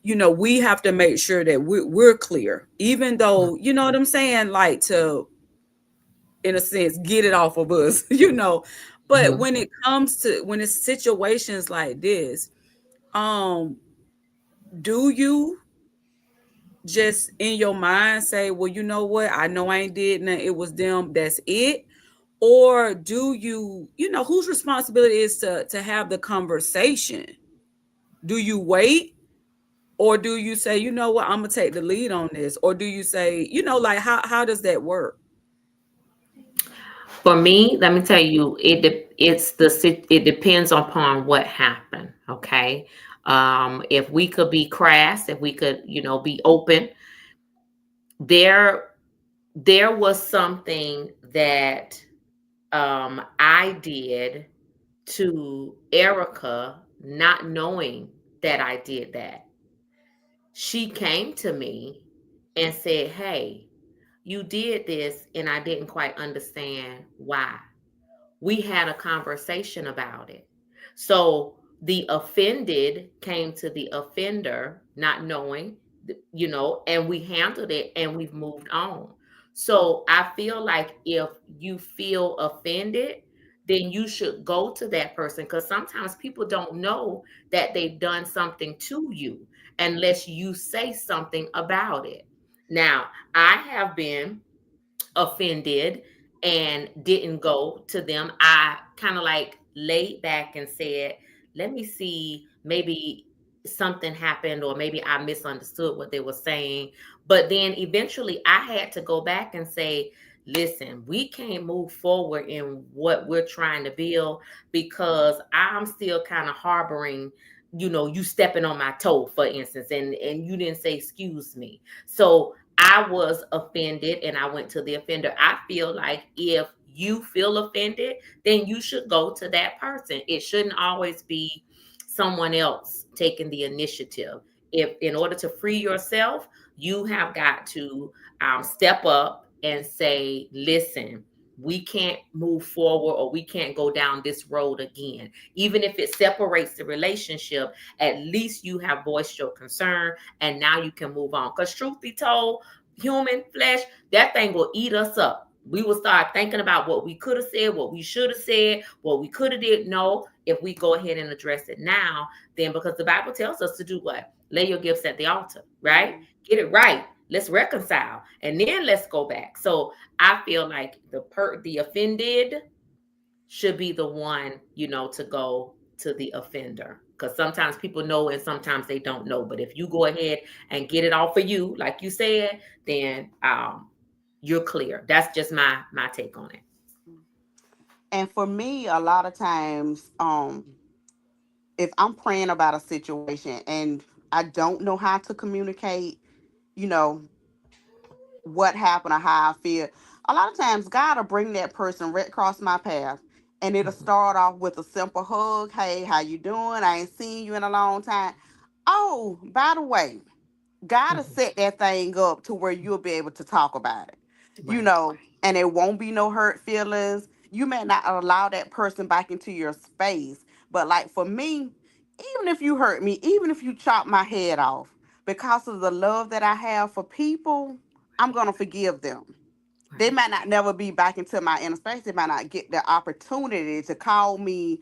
A: we have to make sure that we're clear, even
B: right.
A: though, you know what I'm saying, like, to, in a sense, get it off of us, But
B: Mhm.
A: when it's situations like this, um, do you just in your mind say, well, you know what, I know I ain't did nothing, it was them, that's it? Or do whose responsibility is to have the conversation? Do you wait, or do you say, you know what, I'm gonna take the lead on this? Or do you say, like, how does that work?
B: For me, let me tell you, it depends upon what happened. Okay, if we could be crass, if we could, be open, there there was something that I did to Erica, not knowing that I did that. She came to me and said, "Hey, you did this, and I didn't quite understand why." We had a conversation about it. So the offended came to the offender, not knowing, and we handled it and we've moved on. So I feel like if you feel offended, then you should go to that person, because sometimes people don't know that they've done something to you unless you say something about it. Now, I have been offended and didn't go to them. I kind of like laid back and said, let me see, maybe something happened or maybe I misunderstood what they were saying. But then eventually I had to go back and say, listen, we can't move forward in what we're trying to build because I'm still kind of harboring, you stepping on my toe, for instance, and you didn't say excuse me. So I was offended and I went to the offender. I feel like if you feel offended, then you should go to that person. It shouldn't always be someone else taking the initiative. If in order to free yourself, you have got to step up and say, listen, we can't move forward or we can't go down this road again. Even if it separates the relationship, at least you have voiced your concern and now you can move on. Because truth be told, human flesh, that thing will eat us up. We will start thinking about what we could have said, what we should have said, what we could have did. No, if we go ahead and address it now, then because the Bible tells us to do what? Lay your gifts at the altar, right?
D: Mhm.
B: Get it right. Let's reconcile, and then let's go back. So I feel like the offended should be the one, to go to the offender. Because sometimes people know and sometimes they don't know. But if you go ahead and get it all for you, like you said, then you're clear. That's just my take on it.
D: And for me, a lot of times, if I'm praying about a situation and I don't know how to communicate, you know, what happened or how I feel, a lot of times God will bring that person right across my path. and it'll start off with a simple hug. Hey, how you doing? I ain't seen you in a long time. Oh, by the way, gotta
B: Mhm.
D: set that thing up to where you'll be able to talk about it,
B: Right.
D: and it won't be no hurt feelings. You may not allow that person back into your space, but like for me, even if you hurt me, even if you chop my head off, because of the love that I have for people, I'm
B: Right.
D: gonna forgive them. They
B: Right.
D: might not never be back into my inner space. They might not get the opportunity to call me,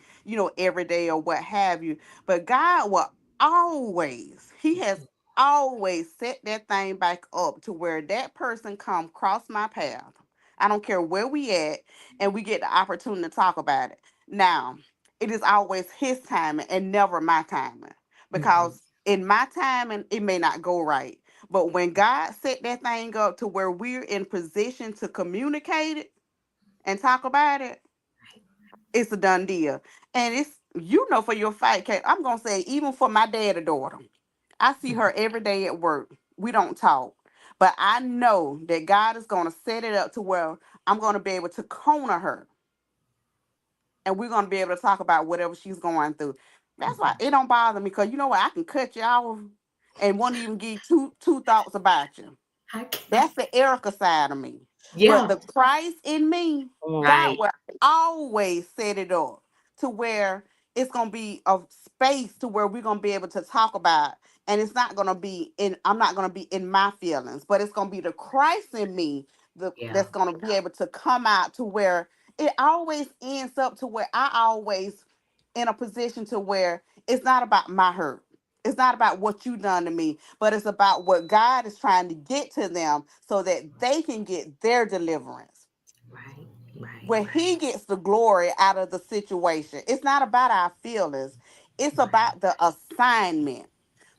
D: every day or what have you. But God will always, He has always set that thing back up to where that person come cross my path. I don't care where we at, and we get the opportunity to talk about it. Now, it is always His timing and never my timing.
B: Mhm.
D: Because in my timing, it may not go right. But when God set that thing up to where we're in position to communicate it and talk about it,
B: Right.
D: it's a done deal. And it's, for your fight, Kate, I'm gonna say, even for my daddy daughter, I see
B: Mhm.
D: her every day at work. We don't talk. But I know that God is gonna set it up to where I'm gonna be able to corner her, and we're gonna be able to talk about whatever she's going through. That's why
B: Mhm.
D: it don't bother me, because you know what, I can cut you off and won't even give two thoughts about you.
B: I can.
D: That's the Erica side of me. But
B: Yeah.
D: the Christ in me,
C: Come on.
D: God
B: Right.
D: will always set it up to where it's gonna be a space to where we're gonna be able to talk about. And it's not gonna be in, I'm not gonna be in my feelings, but it's gonna be the Christ in me
B: Yeah.
D: that's gonna be able to come out to where it always ends up to where I always in a position to where it's not about my hurt. It's not about what you done to me, but it's about what God is trying to get to them so that they can get their deliverance,
B: Right. Right.
D: where He gets the glory out of the situation. It's not about our feelings, it's
B: Right.
D: about the assignment.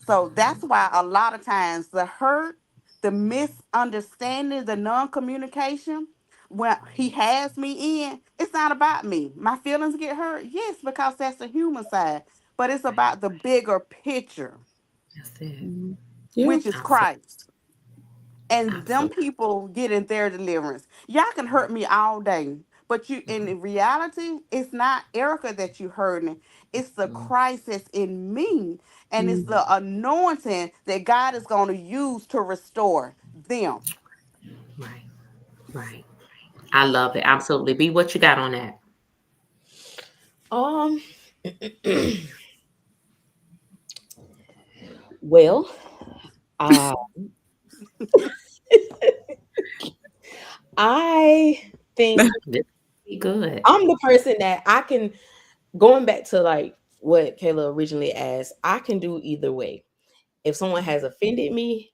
D: So
B: Mhm.
D: that's why a lot of times the hurt, the misunderstanding, the non communication, when He
B: Right.
D: has me in, it's not about me. My feelings get hurt, yes, because that's the human side, but it's
B: Right.
D: about the bigger picture,
B: That's it.
A: Mhm. Yeah.
D: which is
B: Absolutely.
D: Christ. And them
B: Absolutely.
D: people getting their deliverance. Y'all can hurt me all day, but you, in reality, it's not Erica that you hurting. It's the
B: Mhm.
D: Christ that's in me, and it's
A: Mhm.
D: the anointing that God is going to use to restore them.
B: Right. Right. I love it. Absolutely. Be what you got on that.
C: Um, well, uh, I think
B: This be good.
C: I'm the person that I can, going back to like what Kayla originally asked, I can do either way. If someone has offended me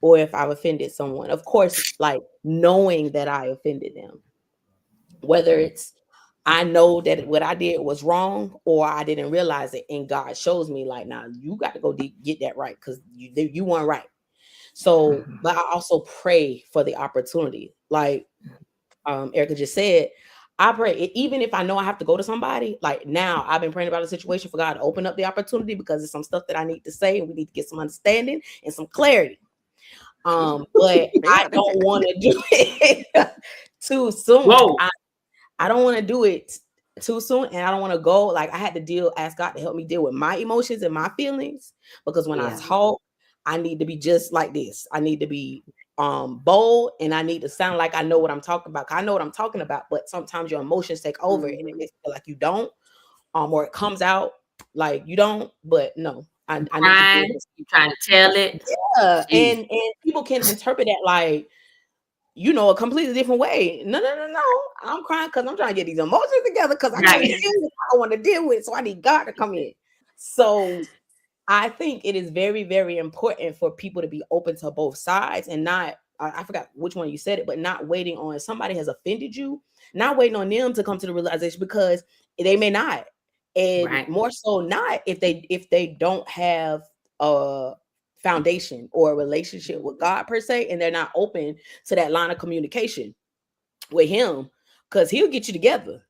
C: or if I've offended someone, of course, like knowing that I offended them, whether it's I know that what I did was wrong or I didn't realize it and God shows me like, now you got to go get that right because you weren't right. So,
B: Mhm.
C: but I also pray for the opportunity. Like Erica just said, I pray even if I know I have to go to somebody. Like now, I've been praying about the situation for God to open up the opportunity because there's some stuff that I need to say, and we need to get some understanding and some clarity. But I
D: Yeah,
C: don't want to do it too soon.
B: Whoa.
C: I don't want to do it too soon, and I don't want to go like I had to ask God to help me deal with my emotions and my feelings because when I
B: Yeah.
C: talk, I need to be just like this. I need to be bold, and I need to sound like I know what I'm talking about. 'Cause I know what I'm talking about, but sometimes your emotions take over, and it
D: hmm
C: makes me feel like you don't, or it comes out like you don't. But no, I need to be able
B: Crying.
C: to speak.
B: You trying to tell it. Jeez.
C: And people can interpret that like a completely different way. No, no, no, no. I'm crying because I'm trying to get these emotions together because I got to
B: Right.
C: deal with what I want to deal with. So I need God to come in. So I think it is very, very important for people to be open to both sides and not, I forgot which one you said it, but not waiting on somebody has offended you, not waiting on them to come to the realization because they may not. And
B: Right.
C: more so not if they don't have a foundation or a relationship with God per se, and they're not open to that line of communication with him, because he'll get you together,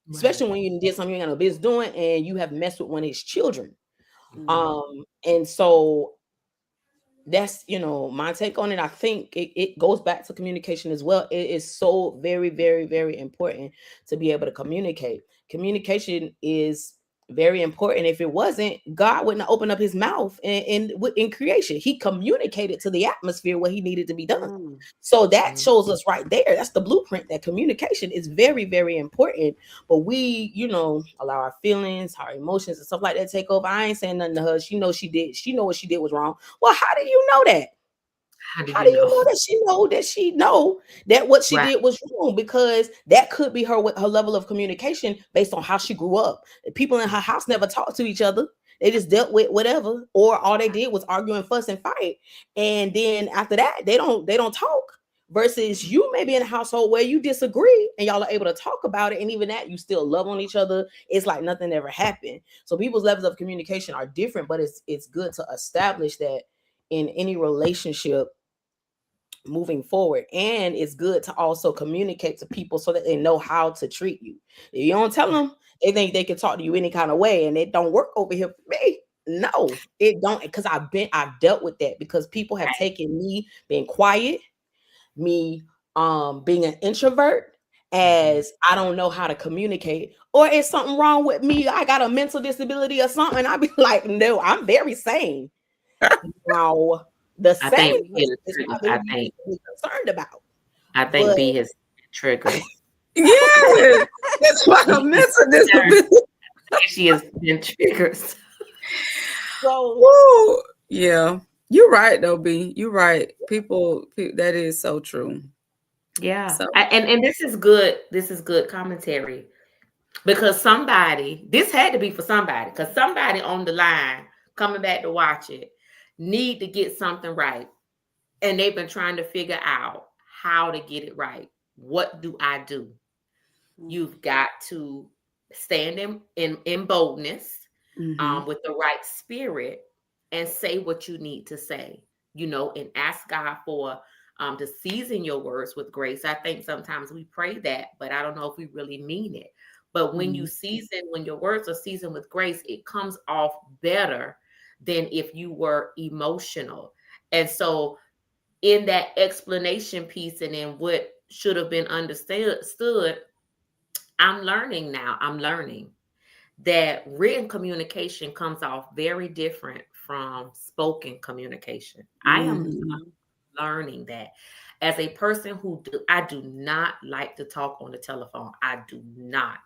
B: Right.
C: especially when you did something you ain't got no business doing and you have messed with one of his children.
D: hmm
C: And so that's, my take on it. I think it goes back to communication as well. It is so very, very, very important to be able to communicate. Communication is very important. If it wasn't, God wouldn't open up his mouth in creation. He communicated to the atmosphere what he needed to be done.
D: Mm.
C: So that
B: Mhm.
C: shows us right there. That's the blueprint, that communication is very, very important. But we, allow our feelings, our emotions, and stuff like that take over. I ain't saying nothing to her. She know what she did was wrong. Well, how do you know that?
B: How do
C: How
B: you
C: do you
B: know?
C: know that she know that what she
B: Right.
C: did was wrong? Because that could be her level of communication based on how she grew up. The people in her house never talked to each other. They just dealt with whatever, or all they did was argue and fuss and fight. And then after that, they don't talk. Versus you may be in a household where you disagree and y'all are able to talk about it, and even that you still love on each other. It's like nothing ever happened. So people's levels of communication are different, but it's good to establish that in any relationship moving forward. And it's good to also communicate to people so that they know how to treat you. If you don't tell them, they think they can talk to you any kind of way, and it don't work over here for me. No, it don't, because I've dealt with that, because people have taken me being quiet, me being an introvert,
B: Mhm.
C: as I don't know how to communicate, or is something wrong with me? I got a mental disability or something. I'd be like, no, I'm very sane. Now, the
B: I think
C: sameness
B: B is
C: is
B: triggers.
C: probably what you need to be concerned about.
B: I think
C: But
B: B has triggered.
A: Yes, that's why I mentioned this a bit.
B: She has been triggered.
C: so
A: Woo. Yeah, you're right though, B. You're right. That is so true.
B: Yeah.
A: So,
B: And this is good. This is good commentary because somebody, this had to be for somebody, because somebody on the line coming back to watch it need to get something right. And they've been trying to figure out how to get it right. What do I do?
D: Mm.
B: You've got to stand in boldness,
A: hmm
B: with the right spirit, and say what you need to say, and ask God for to season your words with grace. I think sometimes we pray that, but I don't know if we really mean it. But when your words are seasoned with grace, it comes off better than if you were emotional. And so, in that explanation piece, and in what should have been understood, I'm learning that written communication comes off very different from spoken communication. I am
A: hmm
B: learning that as a person I do not like to talk on the telephone. I do not.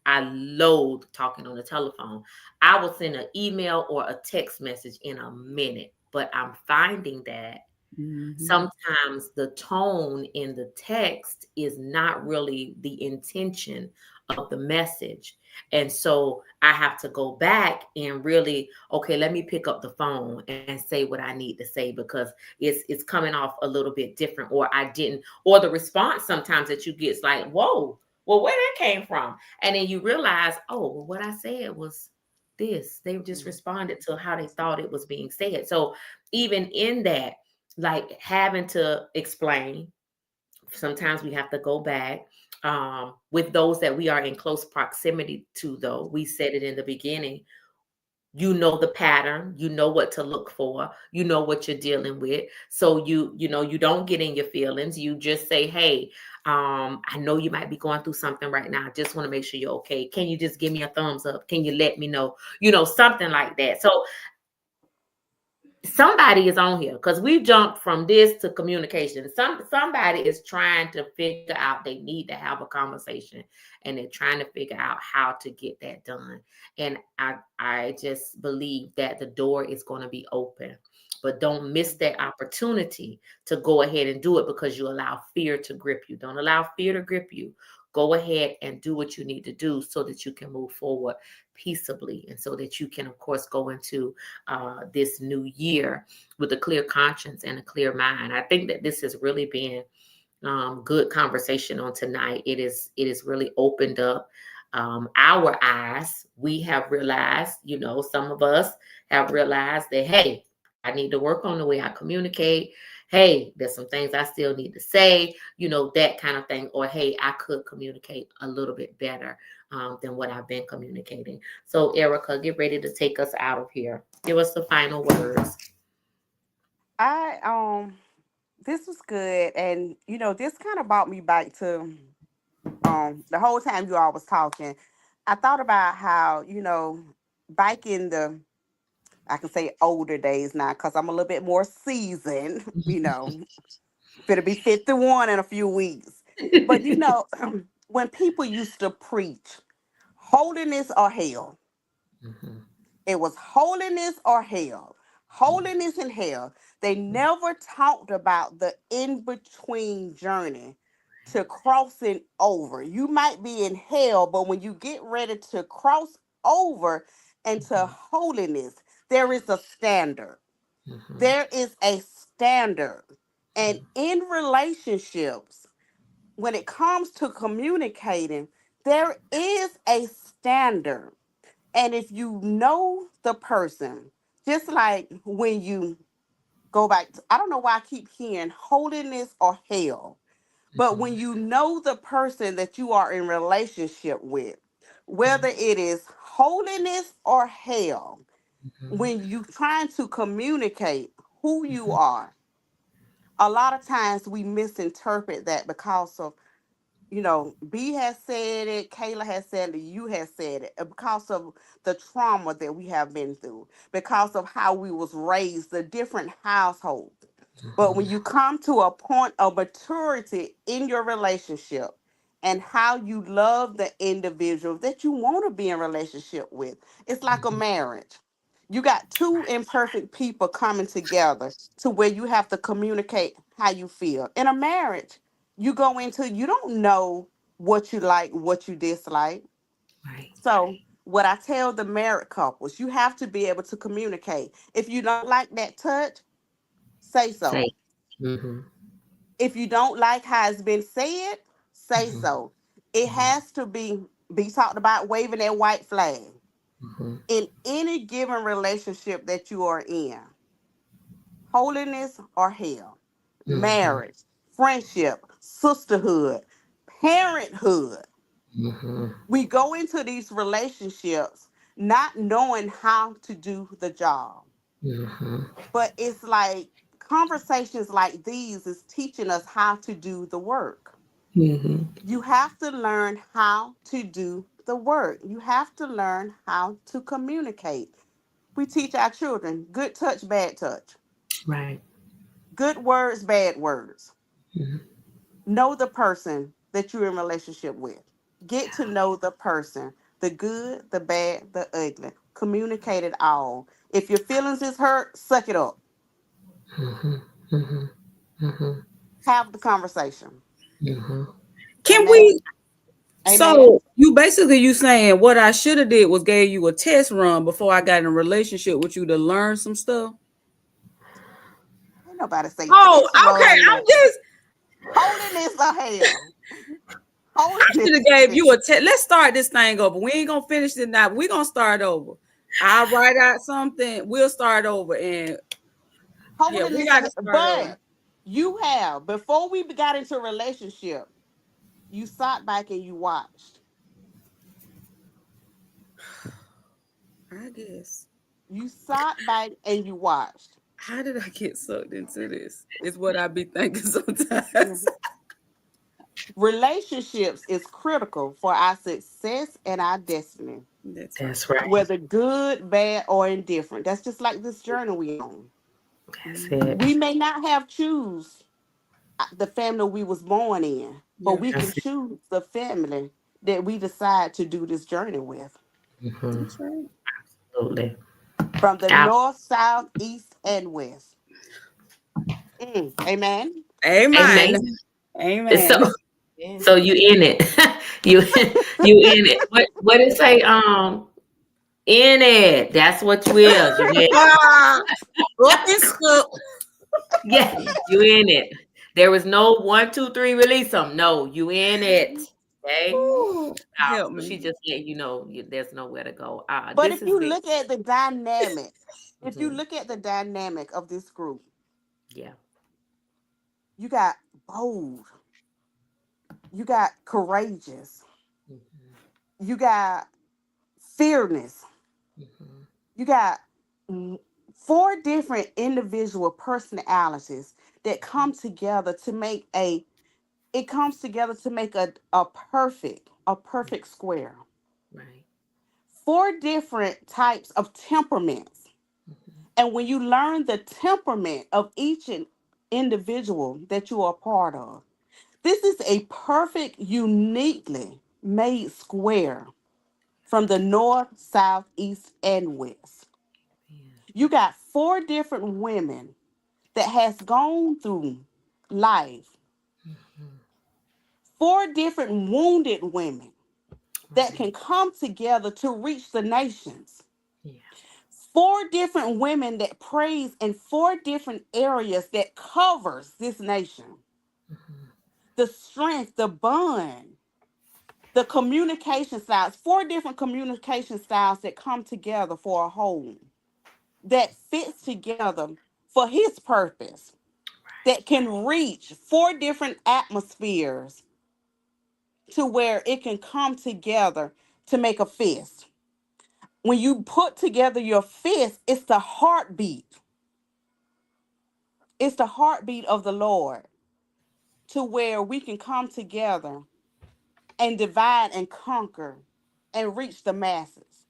B: I loathe talking on the telephone. I will send an email or a text message in a minute, but I'm finding that
A: hmm
B: sometimes the tone in the text is not really the intention of the message. And so I have to go back and really, okay, let me pick up the phone and say what I need to say, because it's coming off a little bit different, or I didn't, or the response sometimes that you get is like, whoa, well, where that came from? And then you realize, oh, well, what I said was this. They just
D: Mm.
B: responded to how they thought it was being said. So even in that, like having to explain, sometimes we have to go back, with those that we are in close proximity to. Though we said it in the beginning, you know the pattern, you know what to look for, you know what you're dealing with. So you don't get in your feelings. You just say, hey, I know you might be going through something right now. I just want to make sure you're okay. Can you just give me a thumbs up? Can you let me know? Something like that. So somebody is on here, because we jumped from this to communication. Somebody is trying to figure out they need to have a conversation, and they're trying to figure out how to get that done. And I just believe that the door is going to be open, but don't miss that opportunity to go ahead and do it, because you allow fear to grip you. Don't allow fear to grip you. Go ahead and do what you need to do so that you can move forward peaceably, and so that you can, of course, go into this new year with a clear conscience and a clear mind. I think that this has really been good conversation on tonight. It is really opened up our eyes. We have realized, some of us have realized that, hey, I need to work on the way I communicate. Hey, there's some things I still need to say, that kind of thing. Or, hey, I could communicate a little bit better than what I've been communicating. So, Erica, get ready to take us out of here. Give us the final words.
D: I this was good, and this kind of brought me back to the whole time you all was talking. I thought about how back in the, I can say older days now because I'm a little bit more seasoned. Gonna be 51 in a few weeks. But when people used to preach holiness or hell,
B: Mhm.
D: it was holiness or hell, holiness and hell. They never talked about the in between journey to crossing over. You might be in hell, but when you get ready to cross over into
B: Mhm.
D: holiness, there is a standard.
B: Mhm.
D: There is a standard. And in relationships, when it comes to communicating, there is a standard. And if you know the person, just like when you go back to, I don't know why I keep hearing holiness or hell, but when
B: Mhm.
D: you know the person that you are in relationship with, whether it is holiness or hell,
B: Mhm.
D: when you trying to communicate who you
B: Mhm.
D: are, a lot of times we misinterpret that because of B has said it, Kayla has said it, you has said it, because of the trauma that we have been through, because of how we was raised, the different households. But when
B: Mhm.
D: you come to a point of maturity in your relationship and how you love the individual that you want to be in relationship with, it's like a
B: Mhm.
D: marriage. You got two imperfect people coming together to where you have to communicate how you feel. In a marriage, you go into, you don't know what you like, what you dislike.
B: Right.
D: So what I tell the married couples, you have to be able to communicate. If you don't like that touch, say
B: Say.
D: so.
B: Mhm.
D: If you don't like how it's been said, say
B: Mhm.
D: so. It
B: Mhm.
D: has to be talked about, waving that white flag
B: Mhm.
D: in any given relationship that you are in. Holiness or hell,
B: Mhm.
D: marriage, friendship, sisterhood, parenthood.
B: Mhm.
D: We go into these relationships not knowing how to do the job.
B: Mhm.
D: But it's like conversations like these is teaching us how to do the work.
B: Mhm.
D: You have to learn how to do the work. You have to learn how to communicate. We teach our children good touch, bad touch,
B: Right.
D: good words, bad words.
B: Mhm.
D: Know the person that you're in relationship with. Get to know the person, the good, the bad, the ugly. Communicate it all. If your feelings is hurt, suck it up.
B: Mhm. Mhm. Mhm.
D: Have the conversation.
B: Mhm.
A: Can
D: Amen.
A: we?
D: Amen.
A: So you saying what I should have did was gave you a test run before I got in a relationship with you to learn some stuff.
D: Ain't nobody say
A: Oh,
D: test
A: okay.
D: run
A: I'm
D: nothing.
A: just.
D: Holiness or hell.
A: I should
D: Holiness.
A: have gave you a test. Let's start this thing over. We ain't gonna finish it now. We gonna start over. I'll write out something. We'll start over, and yeah, we
D: Holiness.
A: got to start over.
D: But you have, before we got into a relationship, you sat back and you watched.
A: I guess.
D: You sat back and you watched.
A: How did I get sucked into this? Is what I be thinking
D: Mhm.
A: sometimes.
D: Relationships is critical for our success and our destiny,
A: That's right.
B: That's right.
D: whether good, bad, or indifferent. That's just like this journey we on.
B: That's
A: Mhm.
B: it.
D: We may not have choose the family we was born in, but
A: Yeah,
D: we can
B: That's it.
D: choose the family that we decide to do this journey with.
B: Mhm.
A: that's right.
B: Absolutely.
D: From the
B: Ab-
D: north, south, east, and west. Amen.
A: Amen.
B: Amen. So
A: Amen.
C: Yeah.
B: so you in it. you you in it. What it say? In it. That's what you is. You in
A: Ah, up and scoop.
B: yeah, you in it. There was no 1, 2, 3, release them. No, you in it. Okay.
A: Ooh, help
B: So
A: me.
B: she just let you know there's nowhere to go.
D: But
B: This
D: if
B: has
D: you
B: been
D: look at the dynamic, if you
B: mhm,
D: look at the dynamic of this group,
B: yeah.
D: you got bold, you got courageous,
B: Mhm,
D: you got fearless,
B: mhm,
D: you got mm, Four different individual personalities that come together to make a it comes together to make a perfect square.
B: Right.
D: Four different types of temperaments.
B: Mhm.
D: And when you learn the temperament of individual that you are part of, this is a perfect, uniquely made square from the north, south, east, and west.
B: Yeah.
D: You got four different women that has gone through life,
B: Mhm.
D: four different wounded women that
B: Right.
D: can come together to reach the nations.
B: Yeah.
D: Four different women that praise in four different areas that covers this nation.
B: Mhm.
D: The strength, the bond, the communication styles, four different communication styles that come together for a whole, that fits together for his purpose, that
B: Right.
D: can reach four different atmospheres to where it can come together to make a fist. When you put together your fist, it's the heartbeat. It's the heartbeat of the Lord to where we can come together and divide and conquer and reach the masses.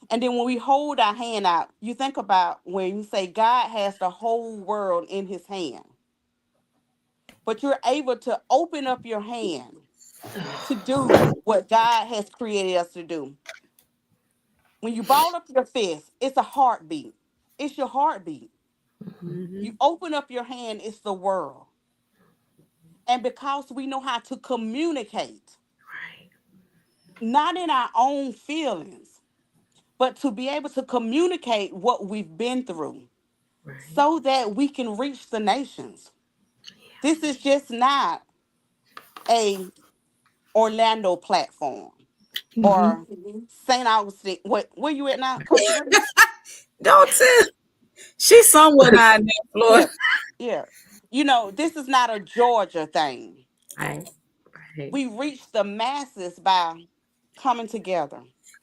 D: And then when we hold our hand out, you think about when you say God has the whole world in his hand, but you're able to open up your hand to do what God has created us to do. When you ball up your fist, it's a heartbeat. It's your heartbeat.
B: Mhm.
D: You
A: Mhm.
D: open up your hand, it's the world. And because we know how to communicate,
B: Right.
D: not in our own feelings, but to be able to communicate what we've been through
B: Right.
D: so that we can reach the nations.
B: Yeah.
D: This is just not a Orlando platform
A: Mhm.
D: or St. Augustine. What where you at now, Coach Sabrina?
A: Don't tell. She's somewhere down there,
D: Yeah,
A: Florida.
D: yeah. This is not a Georgia thing.
B: Right. Right.
D: We reach the masses by coming together.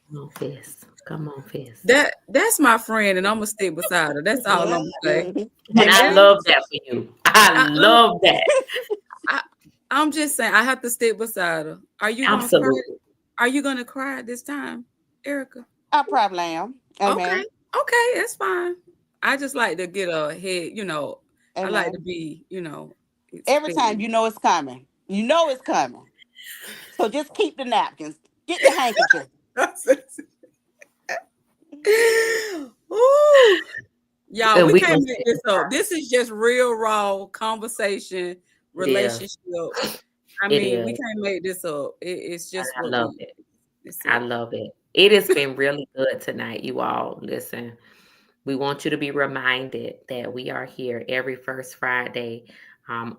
B: Come on, Fist. Come on, Fist.
A: That's my friend, and I'm gonna stick beside her. That's all I'm
D: Mhm,
A: gonna say.
D: mhm.
B: And
A: And
B: I
D: Amen.
B: love that for you. I
A: I, I'm
B: love that.
A: I, I'm just saying I have to stick beside her. Are you gonna cry?
B: Absolutely.
A: Are you gonna cry this time, Erica?
D: I probably am.
A: Okay,
D: Amen.
A: okay, that's fine. I just like to get a head, I like to
D: Amen.
A: be,
D: Every time
A: expecting.
D: you know it's coming. You know it's coming. So just keep the napkins. Get the handkerchief.
A: Ooh, y'all,
B: And
A: we
B: we
A: can't
B: gonna
A: make
B: say
A: this up. This is just real raw conversation,
B: it is.
A: relationship. I
B: It
A: mean, we
B: is.
A: can't make this up. It's
B: And
A: just
B: I
A: what
B: love
A: we.
B: it.
A: It's
B: I
A: it.
B: love it. It has been really good tonight, you all. Listen, we want you to be reminded that we are here every first Friday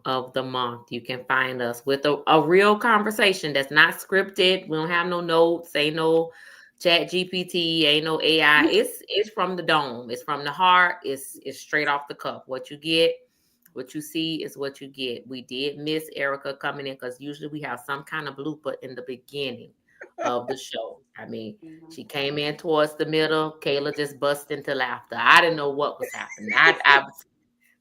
B: of the month. You can find us with a real conversation that's not scripted. We don't have no notes, ain't no chat GPT, ain't no AI. It's from the dome. It's from the heart. It's straight off the cuff. What you get, what you see is what you get. We did miss Erica coming in because usually we have some kind of blooper in the beginning of the show. I mean, she
D: Mhm.
B: came in towards the middle. Kayla just bust into laughter. I didn't know what was happening. I was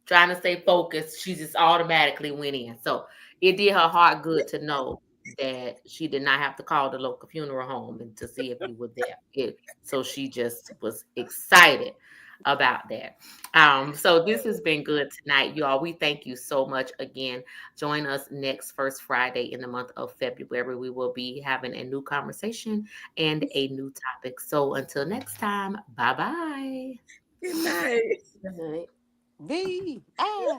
B: trying to stay focused. She just automatically went in. So it did her heart good to know that she did not have to call the local funeral home and to see if you were there. So she just was excited about that. So this has been good tonight, you all. We thank you so much again. Join us next first Friday in the month of February. We will be having a new conversation and a new topic. So until next time, bye bye.
A: Good night.
C: Good night.
D: V I